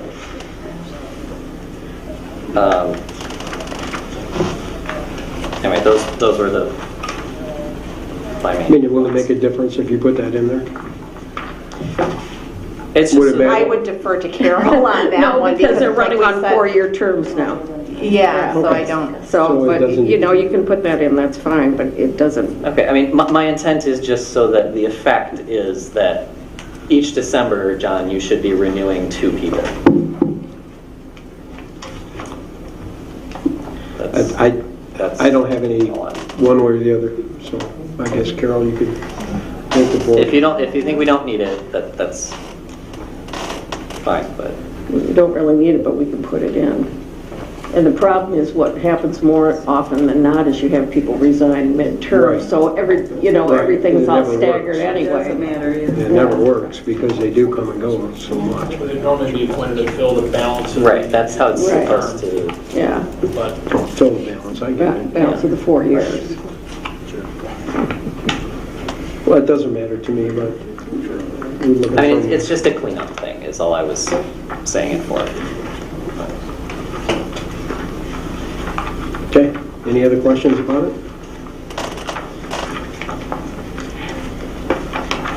Anyway, those were the. Will it make a difference if you put that in there? I would defer to Carol on that one. Because they're running on 4-year terms now. Yeah, so I don't. But you can put that in, that's fine, but it doesn't. Okay, I mean, my intent is just so that the effect is that each December, John, you should be renewing 2 people. I don't have any one way or the other, so I guess Carol, you could take the board. If you think we don't need it, that's fine, but We don't really need it, but we can put it in. And the problem is what happens more often than not is you have people resign mid-term, so everything's all staggered anyway. It doesn't matter. It never works because they do come and go so much. But they normally be appointed to fill the balance. Right, that's how it's supposed to. Yeah. But fill the balance, I get it. Balance of the 4 years. Well, it doesn't matter to me, but I mean, it's just a cleanup thing, is all I was saying it for. Okay, any other questions about it?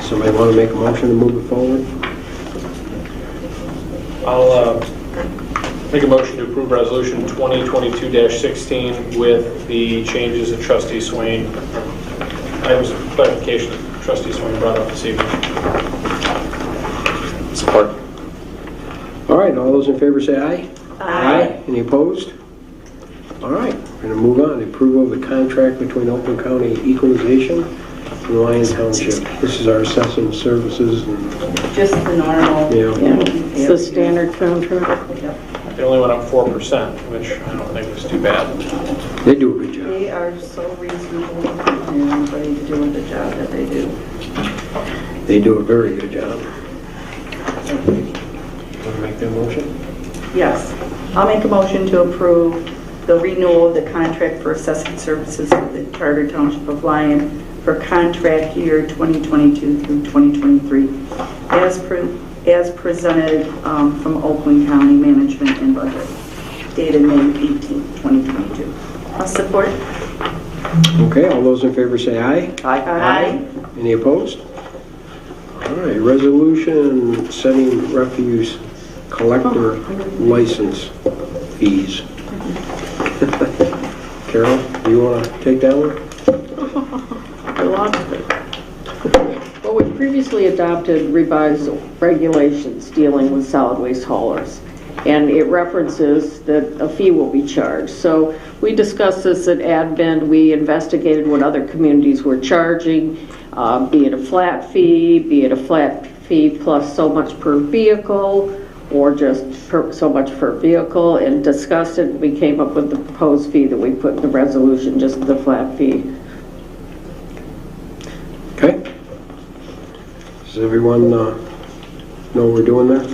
Somebody want to make a motion to move it forward? I'll make a motion to approve Resolution 2022-16 with the changes that Trustee Swain, items of clarification that Trustee Swain brought up this evening. Support. All right, all those in favor say aye. Aye. Any opposed? All right, we're going to move on. Approval of the contract between Oakland County Equalization and Lyon Township. This is our assessing services. Just the normal. Yeah. It's the standard contract. It only went up 4%, which I don't think was too bad. They do a good job. They are so reasonable and everybody doing the job that they do. They do a very good job. Want to make that motion? Yes. I'll make a motion to approve the renewal of the contract for assessing services of the Charter Township of Lyon for contract year 2022 through 2023 as presented from Oakland County Management and Budget, dated May 18, 2022. I'll support. Okay, all those in favor say aye. Aye. Any opposed? All right, resolution setting refuse collector license fees. Carol, do you want to take that one? I lost it. Well, we previously adopted revised regulations dealing with solid waste haulers, and it references that a fee will be charged. So we discussed this at admin. We investigated what other communities were charging, be it a flat fee plus so much per vehicle, or just so much per vehicle, and discussed it. We came up with the proposed fee that we put in the resolution, just the flat fee. Okay. Does everyone know what we're doing there?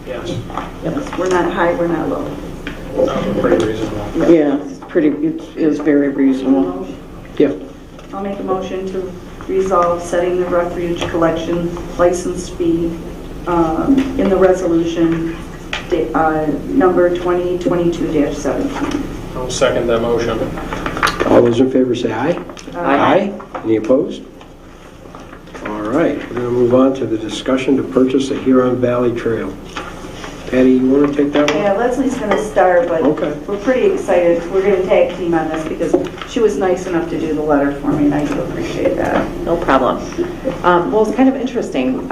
Yes. Yes, we're not high, we're not low. Pretty reasonable. Yeah, it is very reasonable. Yeah. I'll make a motion to resolve setting the refuge collection license fee in the resolution number 2022-17. I'll second that motion. All those in favor say aye. Aye. Any opposed? All right, we're going to move on to the discussion to purchase the Huron Valley Trail. Patty, you want to take that one? Yeah, Leslie's going to start, but Okay. we're pretty excited. We're going to tag team on this because she was nice enough to do the letter for me, and I do appreciate that. No problem. Well, it's kind of interesting.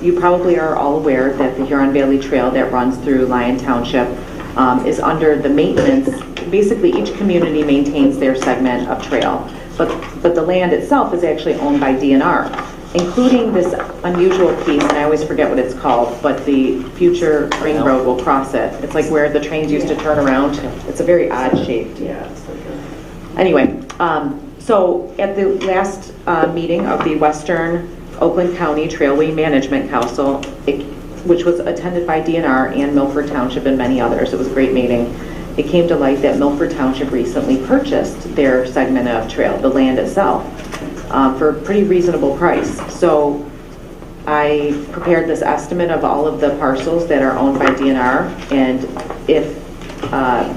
You probably are all aware that the Huron Valley Trail that runs through Lyon Township is under the maintenance. Basically, each community maintains their segment of trail, but the land itself is actually owned by DNR, including this unusual piece, and I always forget what it's called, but the future ring road will cross it. It's like where the trains used to turn around. It's a very odd shape. Yeah. Anyway, so at the last meeting of the Western Oakland County Trailway Management Council, which was attended by DNR and Milford Township and many others, it was a great meeting. It came to light that Milford Township recently purchased their segment of trail, the land itself, for a pretty reasonable price. So I prepared this estimate of all of the parcels that are owned by DNR, and if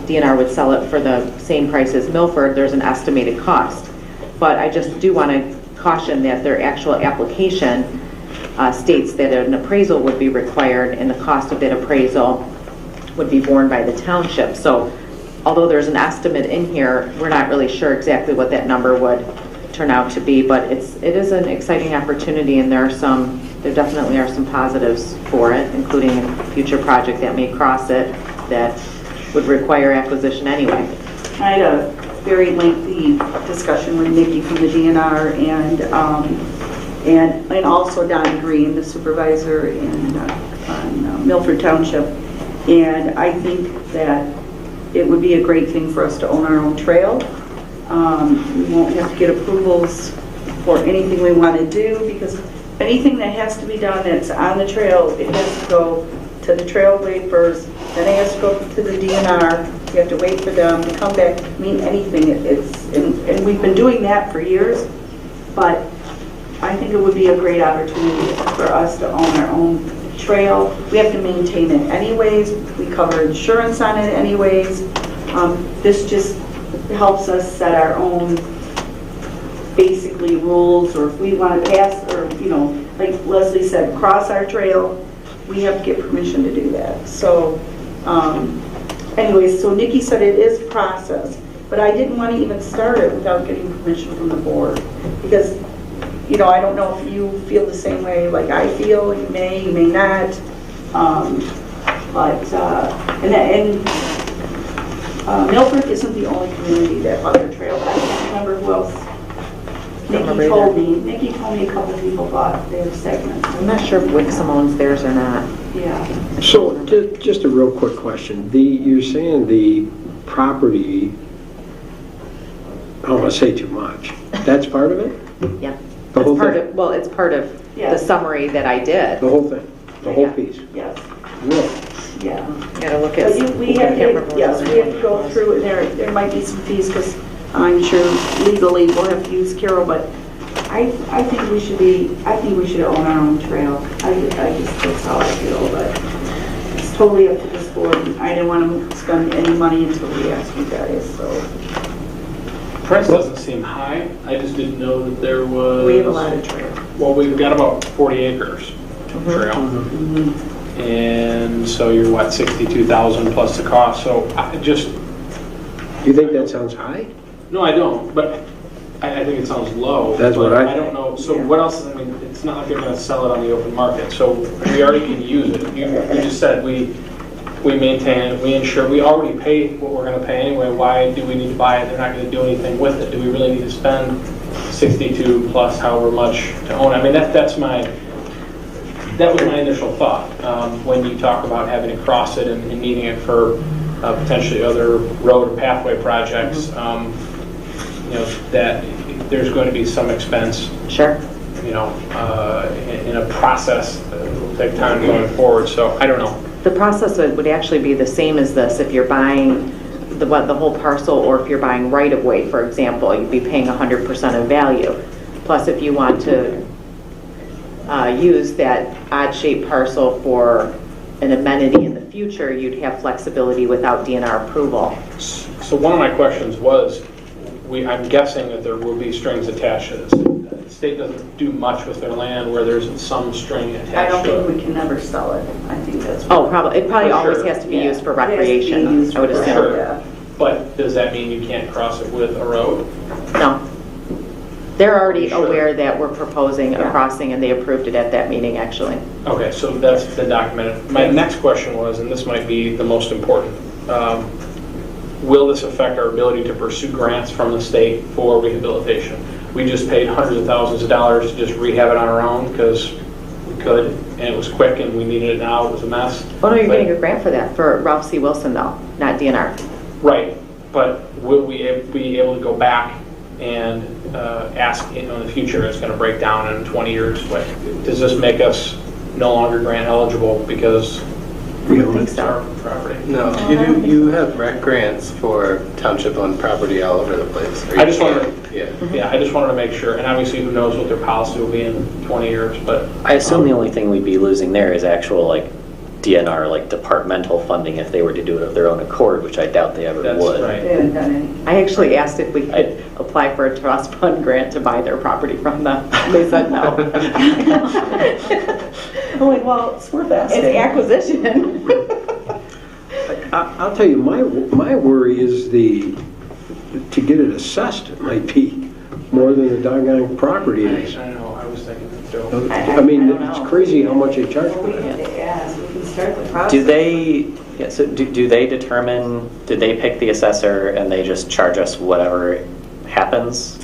DNR would sell it for the same price as Milford, there's an estimated cost. But I just do want to caution that their actual application states that an appraisal would be required, and the cost of that appraisal would be borne by the township. So although there's an estimate in here, we're not really sure exactly what that number would turn out to be, but it is an exciting opportunity, and there definitely are some positives for it, including a future project that may cross it that would require acquisition anyway. I had a very lengthy discussion with Nikki from the DNR and also Don Green, the supervisor in Milford Township. And I think that it would be a great thing for us to own our own trail. We won't have to get approvals for anything we want to do, because anything that has to be done that's on the trail, it has to go to the trailway first, then it has to go to the DNR. You have to wait for them to come back. I mean, anything. And we've been doing that for years, but I think it would be a great opportunity for us to own our own trail. We have to maintain it anyways. We cover insurance on it anyways. This just helps us set our own basically rules, or if we want to pass, or like Leslie said, cross our trail, we have to get permission to do that. So anyways, so Nikki said it is processed, but I didn't want to even start it without getting permission from the board, because I don't know if you feel the same way like I feel. You may not. Milford isn't the only community that bought their trail. I can't remember who else. Nikki told me a couple people bought their segments. I'm not sure if Wixom owns theirs or not. Yeah. So just a real quick question. You're saying the property, I don't want to say too much. That's part of it? Yeah. The whole thing? It's part of the summary that I did. The whole thing? The whole piece? Yes. Really? Yeah. Gotta look at. But we have to, yes, we have to go through, and there might be some fees, because I'm sure legally we'll have to use Carol, but I think we should own our own trail. I just, that's how I feel, but it's totally up to this board. I didn't want to spend any money until we asked you guys, so. Price doesn't seem high. I just didn't know that there was. We have a lot of trail. Well, we've got about 40 acres of trail. And so you're what, 62,000 plus the cost, so I just. Do you think that sounds high? No, I don't, but I think it sounds low. That's what I I don't know, so what else, I mean, it's not like you're gonna sell it on the open market, so we already can use it. You just said we maintain it, we insure, we already pay what we're gonna pay anyway, why do we need to buy it? They're not gonna do anything with it. Do we really need to spend 62 plus however much to own it? I mean, that was my initial thought, when you talk about having to cross it and needing it for potentially other road or pathway projects, you know, that there's going to be some expense. Sure. You know, in a process that will take time going forward, so I don't know. The process would actually be the same as this if you're buying the whole parcel, or if you're buying right-of-way, for example, you'd be paying 100% of value. Plus, if you want to use that odd-shaped parcel for an amenity in the future, you'd have flexibility without DNR approval. So one of my questions was, I'm guessing that there will be strings attached to this. The state doesn't do much with their land where there's some string attached to it. I don't think we can never sell it. I think that's. Oh, probably. It probably For always sure. has to be used for recreation, I would assume. Sure. Yeah. But does that mean you can't cross it with a road? No. They're already Sure. aware that we're proposing a crossing, and they approved it at that meeting, actually. Okay, so that's been documented. My next question was, and this might be the most important, will this affect our ability to pursue grants from the state for rehabilitation? We just paid hundreds of thousands of dollars to just rehab it on our own because we could, and it was quick, and we needed it now. It was a mess. Oh, no, you're getting a grant for that, for Ralph C. Wilson, though, not DNR. Right, but will we be able to go back and ask, in the future, it's going to break down in 20 years? Like, does this make us no longer grant eligible because we own our property? No, you have rec grants for township-owned property all over the place. I just wanted, I just wanted to make sure, and obviously who knows what their policy will be in 20 years, but. I assume the only thing we'd be losing there is actual, like, DNR, like departmental funding if they were to do it of their own accord, which I doubt they ever would. Right. They haven't done any. I actually asked if we could apply for a trust fund grant to buy their property from them. They said no. I'm like, well, it's worth asking. It's acquisition. I'll tell you, my worry is to get it assessed, it might be more than the doggone property is. I know, I was thinking that too. I mean, it's crazy how much they charge for We have that. to ask. We can start the process. Do they determine, did they pick the assessor and they just charge us whatever happens?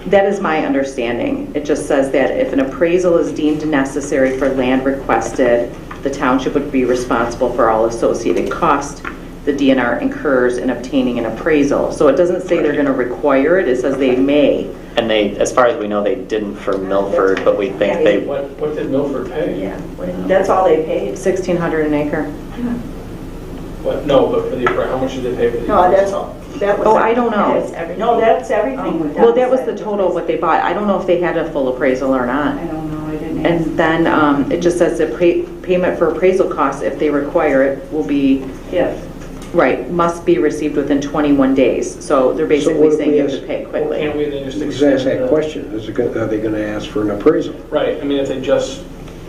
That is my understanding. It just says that if an appraisal is deemed necessary for land requested, the township would be responsible for all associated costs the DNR incurs in obtaining an appraisal. So it doesn't say they're going to require it, it says they may. And they, as far as we know, they didn't for Milford, but we think they... What did Milford pay? Yeah, that's all they paid. $1,600 an acre. What? No, but for the, how much did they pay for the? No, that's all. That was. Oh, I don't know. No, that's everything. Well, that was the total of what they bought. I don't know if they had a full appraisal or not. I don't know, I didn't ask. And then it just says that payment for appraisal costs, if they require it, will be, right, must be received within 21 days. So they're basically saying you have to pay quickly. Can't we then just Just ask that question, are they going to ask for an appraisal? Right, I mean, if they just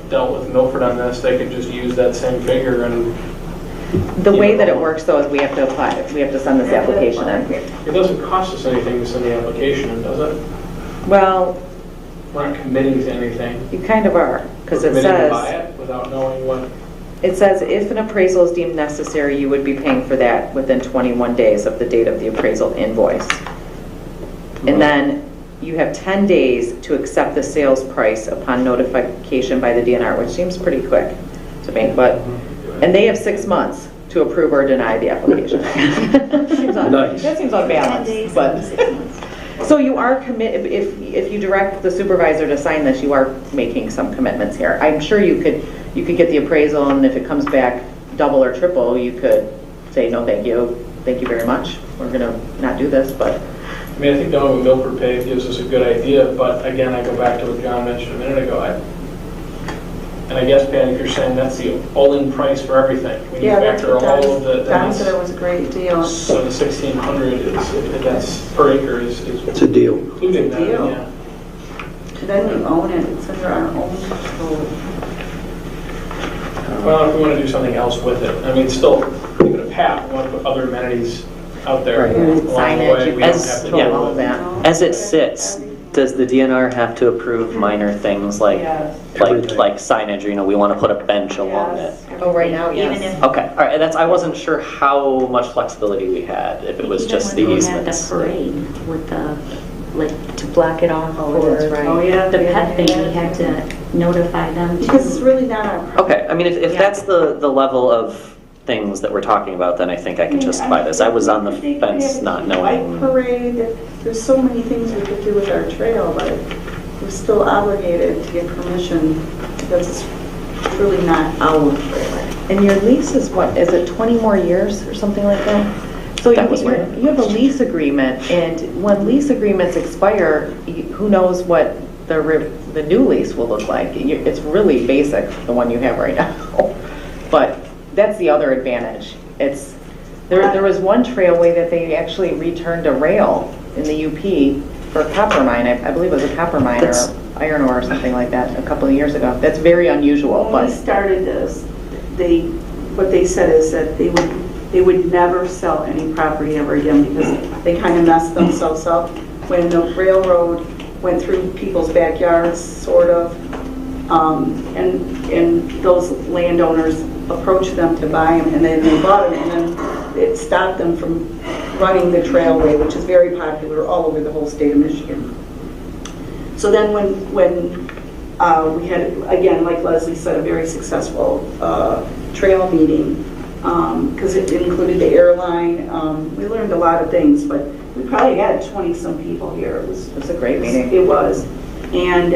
dealt with Milford on this, they could just use that same figure and... The way that it works, though, is we have to apply, we have to send this application in. It doesn't cost us anything to send the application in, does it? Well... We're not committing to anything. You kind of are, because it Committing to says... buy it without knowing what... It says if an appraisal is deemed necessary, you would be paying for that within 21 days of the date of the appraisal invoice. And then you have 10 days to accept the sales price upon notification by the DNR, which seems pretty quick to me, but, and they have 6 months to approve or deny the application. Nice. That seems unbalanced, but. So you are if you direct the supervisor to sign this, you are making some commitments here. I'm sure you could get the appraisal, and if it comes back double or triple, you could say, no, thank you very much. We're going to not do this, but. I mean, I think going with Milford pay gives us a good idea, but again, I go back to what John mentioned a minute ago. And I guess, Patty, if you're saying that's the all-in price for everything. When you factor all of the. Don said it was a great deal. So the 1,600 is, that's per acre is. It's a deal. Including that, yeah. And then we own it, it's under our own control. Well, if we want to do something else with it, I mean, still, even a path, we want to put other amenities out there along the way. We don't have to do all of that. As it sits, does the DNR have to approve minor things like signage, or we want to put a bench along it? Oh, right now, yes. Okay, all right. I wasn't sure how much flexibility we had, if it was just the easements. Even when we had the parade with the, to block it off for that's right. Oh, yeah. the pet thing, we had to notify them. Because it's really not our problem. Okay, I mean, if that's the level of things that we're talking about, then I think I can justify this. I was on the fence not knowing. Bike parade, there's so many things we could do with our trail, but we're still obligated to get permission because it's truly not our trail. And your lease is what, is it 20 more years or something like that? So you have a lease agreement, and when lease agreements expire, who knows what the new lease will look like. It's really basic, the one you have right now. But that's the other advantage. There was one trailway that they actually returned a rail in the UP for a copper mine. I believe it was a copper mine or iron ore or something like that a couple of years ago. That's very unusual. When we started this, what they said is that they would never sell any property ever again because they kind of messed themselves up when the railroad went through people's backyards, sort of, and those landowners approached them to buy them, and then they bought them, and then it stopped them from running the trailway, which is very popular all over the whole state of Michigan. So then when we had, again, like Leslie said, a very successful trail meeting, because it included the airline. We learned a lot of things, but we probably had 20-some people here. It was a great meeting. It was. And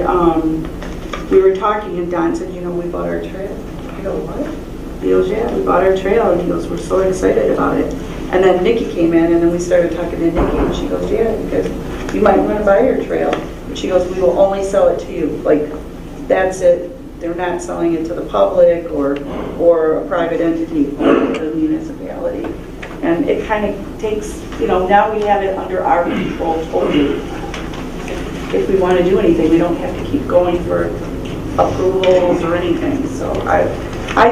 we were talking, and Don said, we bought our trail. I go, what? He goes, yeah, we bought our trail. And he goes, we're so excited about it. And then Nikki came in, and then we started talking to Nikki, and she goes, yeah, because you might want to buy your trail. But she goes, we will only sell it to you. Like, that's it. They're not selling it to the public or a private entity or the municipality. And it kind of takes, now we have it under our control totally. If we want to do anything, we don't have to keep going for approvals or anything. So I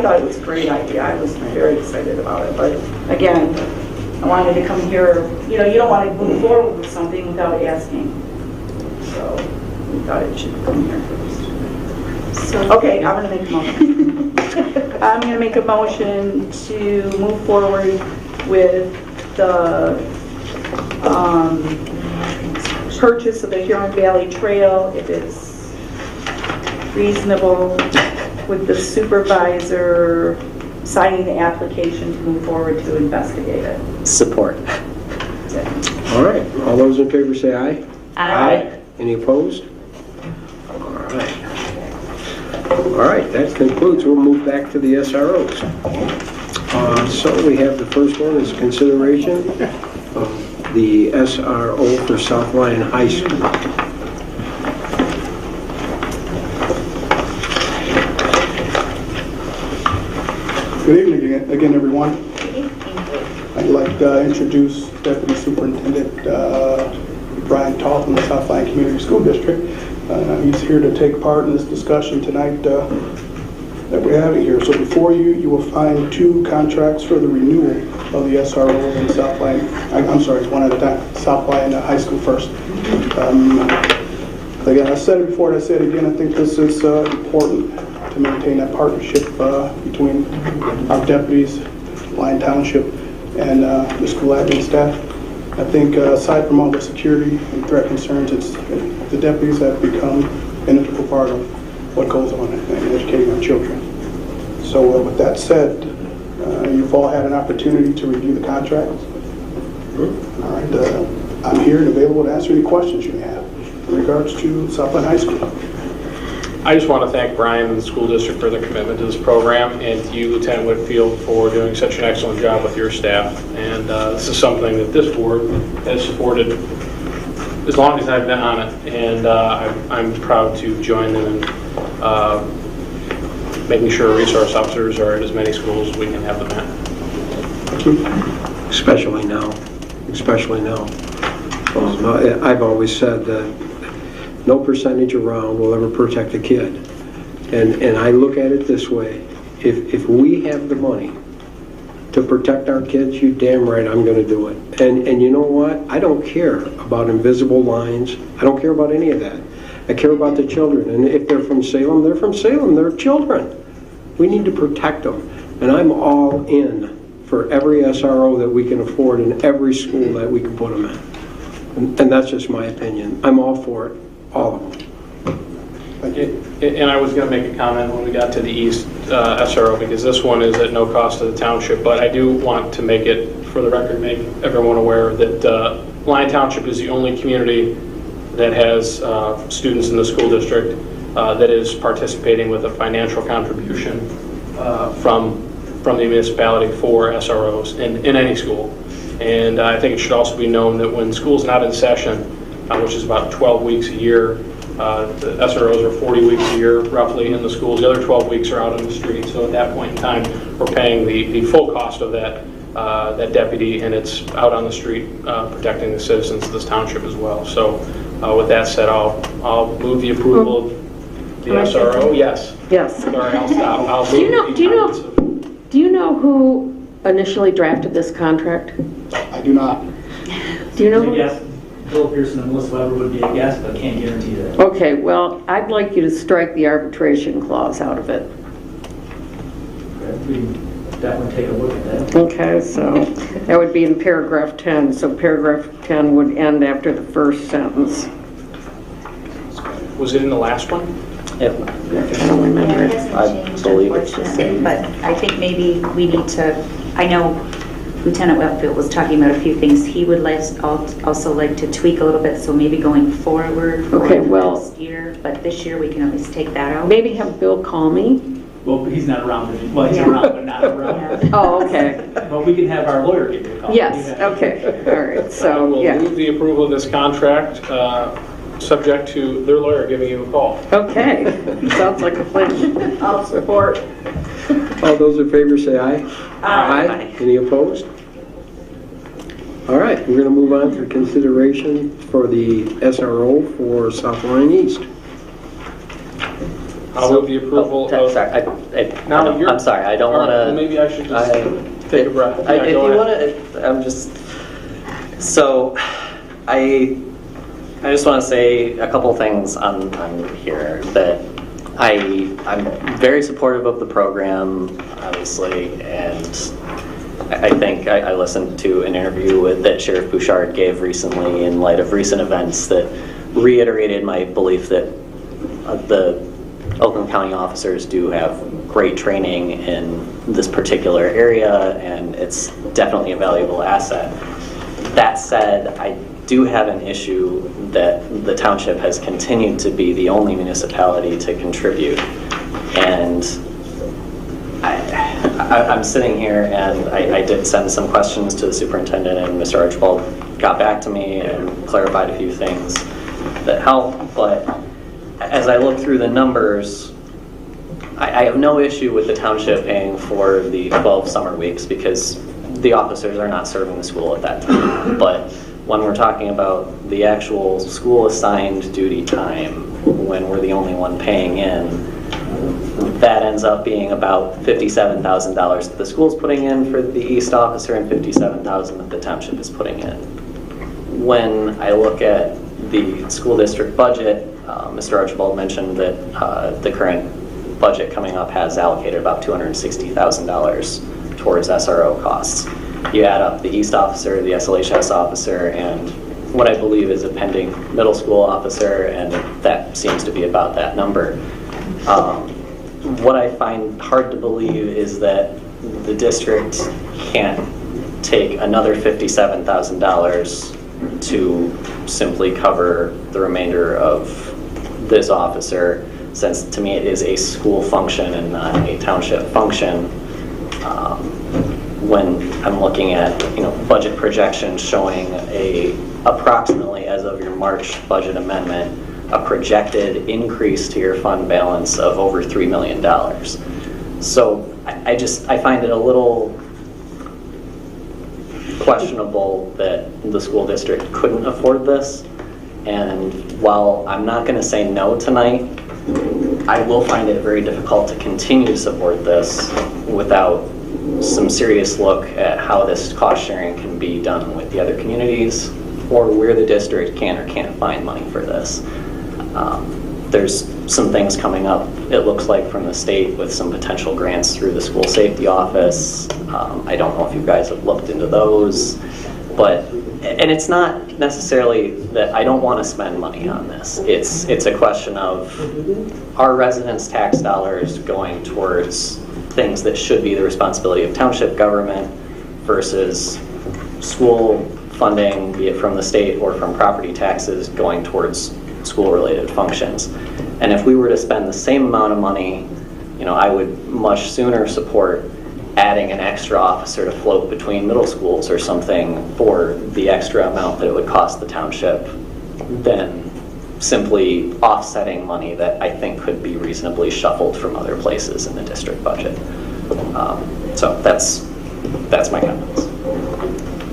thought it was a great idea. I was very excited about it. But again, I wanted to come here. You don't want to move forward with something without asking. So we thought it should come here first. Okay, I'm going to make a motion. I'm going to make a motion to move forward with the purchase of the Huron Valley Trail, if it's reasonable, with the supervisor signing the application to move forward to investigate it. Support. All right. All those in favor say aye. Aye. Any opposed? All right. All right, that concludes. We'll move back to the SROs. So we have the first one is consideration of the SRO for South Lyon High School. Good evening again, everyone. I'd like to introduce Deputy Superintendent Brian Tall from the South Lyon Community School District. He's here to take part in this discussion tonight that we're having here. So before you will find two contracts for the renewal of the SRO in South Lyon. I'm sorry, it's one at a time. South Lyon High School first. Again, I said it before and I say it again. I think this is important to maintain that partnership between our deputies, Lyon Township, and the school admin staff. I think aside from all the security and threat concerns, the deputies have become an integral part of what goes on in educating our children. So with that said, you've all had an opportunity to review the contracts. All right, I'm here and available to answer any questions you may have in regards to South Lyon High School. I I just want to thank Brian and the school district for their commitment to this program, and to you, Lieutenant Whitfield, for doing such an excellent job with your staff. And this is something that this board has supported as long as I've been on it, and I'm proud to join them in making sure resource officers are at as many schools as we can have them at. Especially now. I've always said that no percentage around will ever protect a kid. And I look at it this way. If we have the money to protect our kids, you damn right I'm going to do it. And you know what? I don't care about invisible lines. I don't care about any of that. I care about the children. And if they're from Salem, they're from Salem. They're children. We need to protect them. And I'm all in for every SRO that we can afford in every school that we can put them in. And that's just my opinion. I'm all for it. All of them. And I was going to make a comment when we got to the East SRO, because this one is at no cost to the township, but I do want to make it, for the record, make everyone aware that Lyon Township is the only community that has students in the school district that is participating with a financial contribution from the municipality for SROs in any school. And I think it should also be known that when school's not in session, which is about 12 weeks a year, the SROs are 40 weeks a year roughly in the schools. The other 12 weeks are out on the street. So at that point in time, we're paying the full cost of that deputy, and it's out on the street protecting the citizens of this township as well. So with that said, I'll move the approval of the SRO. Yes. Yes. Sorry, I'll stop. I'll Do you know who initially drafted this contract? I do not. Do you know who? Yes, Bill Pearson and Melissa Weber would be a guess, but can't guarantee that. Okay, well, I'd like you to strike the arbitration clause out of it. We can definitely take a look at that. Okay, so that would be in paragraph 10. So paragraph 10 would end after the first sentence. Was it in the last one? Yep. Yeah, it hasn't changed, unfortunately, but I think maybe we need to, I know Lieutenant Whitfield was talking about a few things he would also like to tweak a little bit, so maybe going forward for next year, but this year we can at least take that out. Maybe have Bill call me. Well, he's not around. Well, he's around, but not around. Yeah. Oh, okay. Well, we can have our lawyer give you a call. Yes, okay. All right, so, We'll move the approval of this contract, subject to their lawyer giving you a call. Okay, sounds like a plan. I'll support. All those in favor say aye. Aye. Any opposed? All right, we're going to move on to consideration for the SRO for South Lyon East. I'll move the approval of... Sorry, I'm sorry, I don't want to... Well, maybe I should just take a breath. If you want to, I'm just... So, I just want to say a couple things on here that I'm very supportive of the program, obviously, and I think I listened to an interview that Sheriff Bouchard gave recently in light of recent events that reiterated my belief that the Oakland County officers do have great training in this particular area, and it's definitely a valuable asset. That said, I do have an issue that the township has continued to be the only municipality to contribute. And I'm sitting here, and I did send some questions to the superintendent, and Mr. Archibald got back to me and clarified a few things that help. But as I look through the numbers, I have no issue with the township paying for the 12 summer weeks because the officers are not serving the school at that time. But when we're talking about the actual school assigned duty time, when we're the only one paying in, that ends up being about $57,000 that the school's putting in for the East officer and $57,000 that the township is putting in. When I look at the school district budget, Mr. Archibald mentioned that the current budget coming up has allocated about $260,000 towards SRO costs. You add up the East officer, the SLHS officer, and what I believe is a pending middle school officer, and that seems to be about that number. What I find hard to believe is that the district can't take another $57,000 to simply cover the remainder of this officer since to me it is a school function and not a township function. When I'm looking at, budget projections showing approximately, as of your March budget amendment, a projected increase to your fund balance of over $3 million. So I find it a little questionable that the school district couldn't afford this. And while I'm not going to say no tonight, I will find it very difficult to continue to support this without some serious look at how this cost sharing can be done with the other communities, or where the district can or can't find money for this. There's some things coming up, it looks like, from the state with some potential grants through the school safety office. I don't know if you guys have looked into those, and it's not necessarily that I don't want to spend money on this. It's a question of, are residents' tax dollars going towards things that should be the responsibility of township government versus school funding, be it from the state or from property taxes, going towards school-related functions. And if we were to spend the same amount of money, I would much sooner support adding an extra officer to float between middle schools or something for the extra amount that it would cost the township than simply offsetting money that I think could be reasonably shuffled from other places in the district budget. So that's my comments.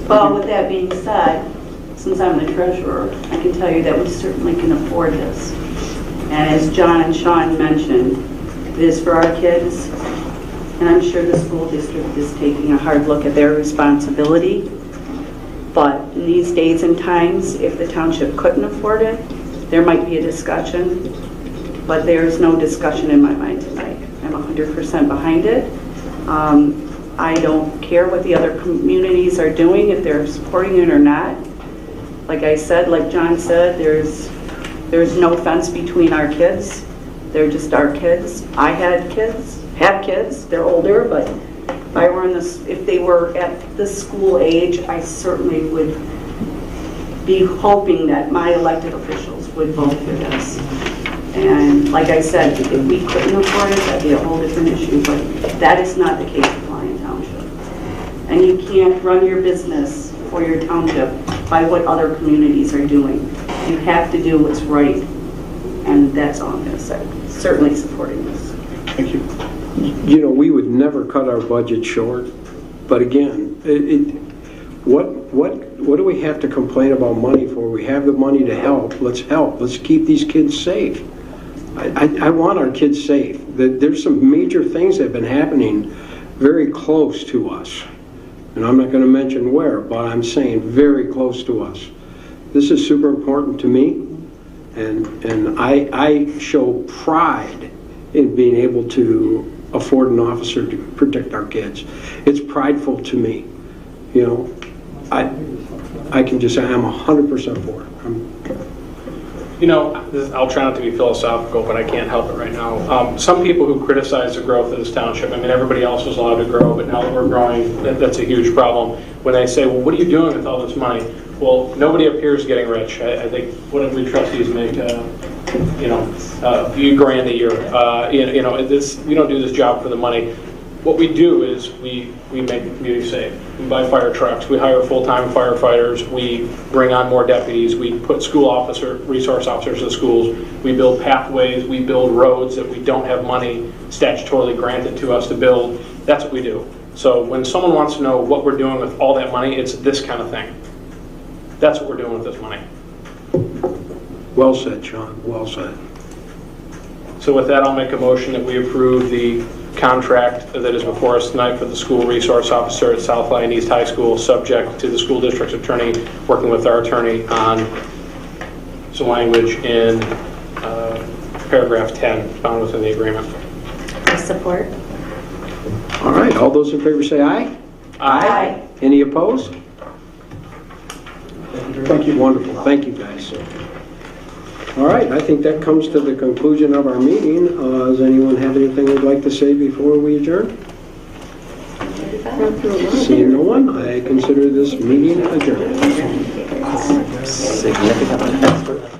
Well, with that being said, since I'm the treasurer, I can tell you that we certainly can afford this. And as John and Sean mentioned, it is for our kids, and I'm sure the school district is taking a hard look at their responsibility. But in these days and times, if the township couldn't afford it, there might be a discussion, but there's no discussion in my mind tonight. I'm 100% behind it. I don't care what the other communities are doing, if they're supporting it or not. Like I said, like John said, there's no fence between our kids. They're just our kids. I have kids, they're older, but if they were at the school age, I certainly would be hoping that my elected officials would vote for this. And like I said, if we couldn't afford it, that'd be a whole different issue, but that is not the case with Lyon Township. And you can't run your business for your township by what other communities are doing. You have to do what's right, and that's all I'm going to say. Certainly supporting this. Thank you. We would never cut our budget short, but again, what do we have to complain about money for? We have the money to help. Let's help. Let's keep these kids safe. I want our kids safe. There's some major things that have been happening very close to us. And I'm not going to mention where, but I'm saying very close to us. This is super important to me, and I show pride in being able to afford an officer to protect our kids. It's prideful to me. I can just say I'm 100% for it. I'll try not to be philosophical, but I can't help it right now. Some people who criticize the growth of this township, everybody else was allowed to grow, but now that we're growing, that's a huge problem. When they say, well, what are you doing with all this money? Well, nobody up here is getting rich. I think, what did we trustees make? A few grand a year. We don't do this job for the money. What we do is we make the community safe. We buy fire trucks. We hire full-time firefighters. We bring on more deputies. We put resource officers in schools. We build pathways. We build roads that we don't have money statutorily granted to us to build. That's what we do. So when someone wants to know what we're doing with all that money, it's this kind of thing. That's what we're doing with this money. Well said, Sean. Well said. So with that, I'll make a motion that we approve the contract that is before us tonight for the school resource officer at South Lyon East High School, subject to the school district's attorney working with our attorney on some language in paragraph 10 found within the agreement. I support. All right. All those in favor say aye. Aye. Any opposed? Thank you. Wonderful. Thank you, guys. All right, I think that comes to the conclusion of our meeting. Does anyone have anything they'd like to say before we adjourn? Seeing no one, I consider this meeting adjourned. Significantly faster.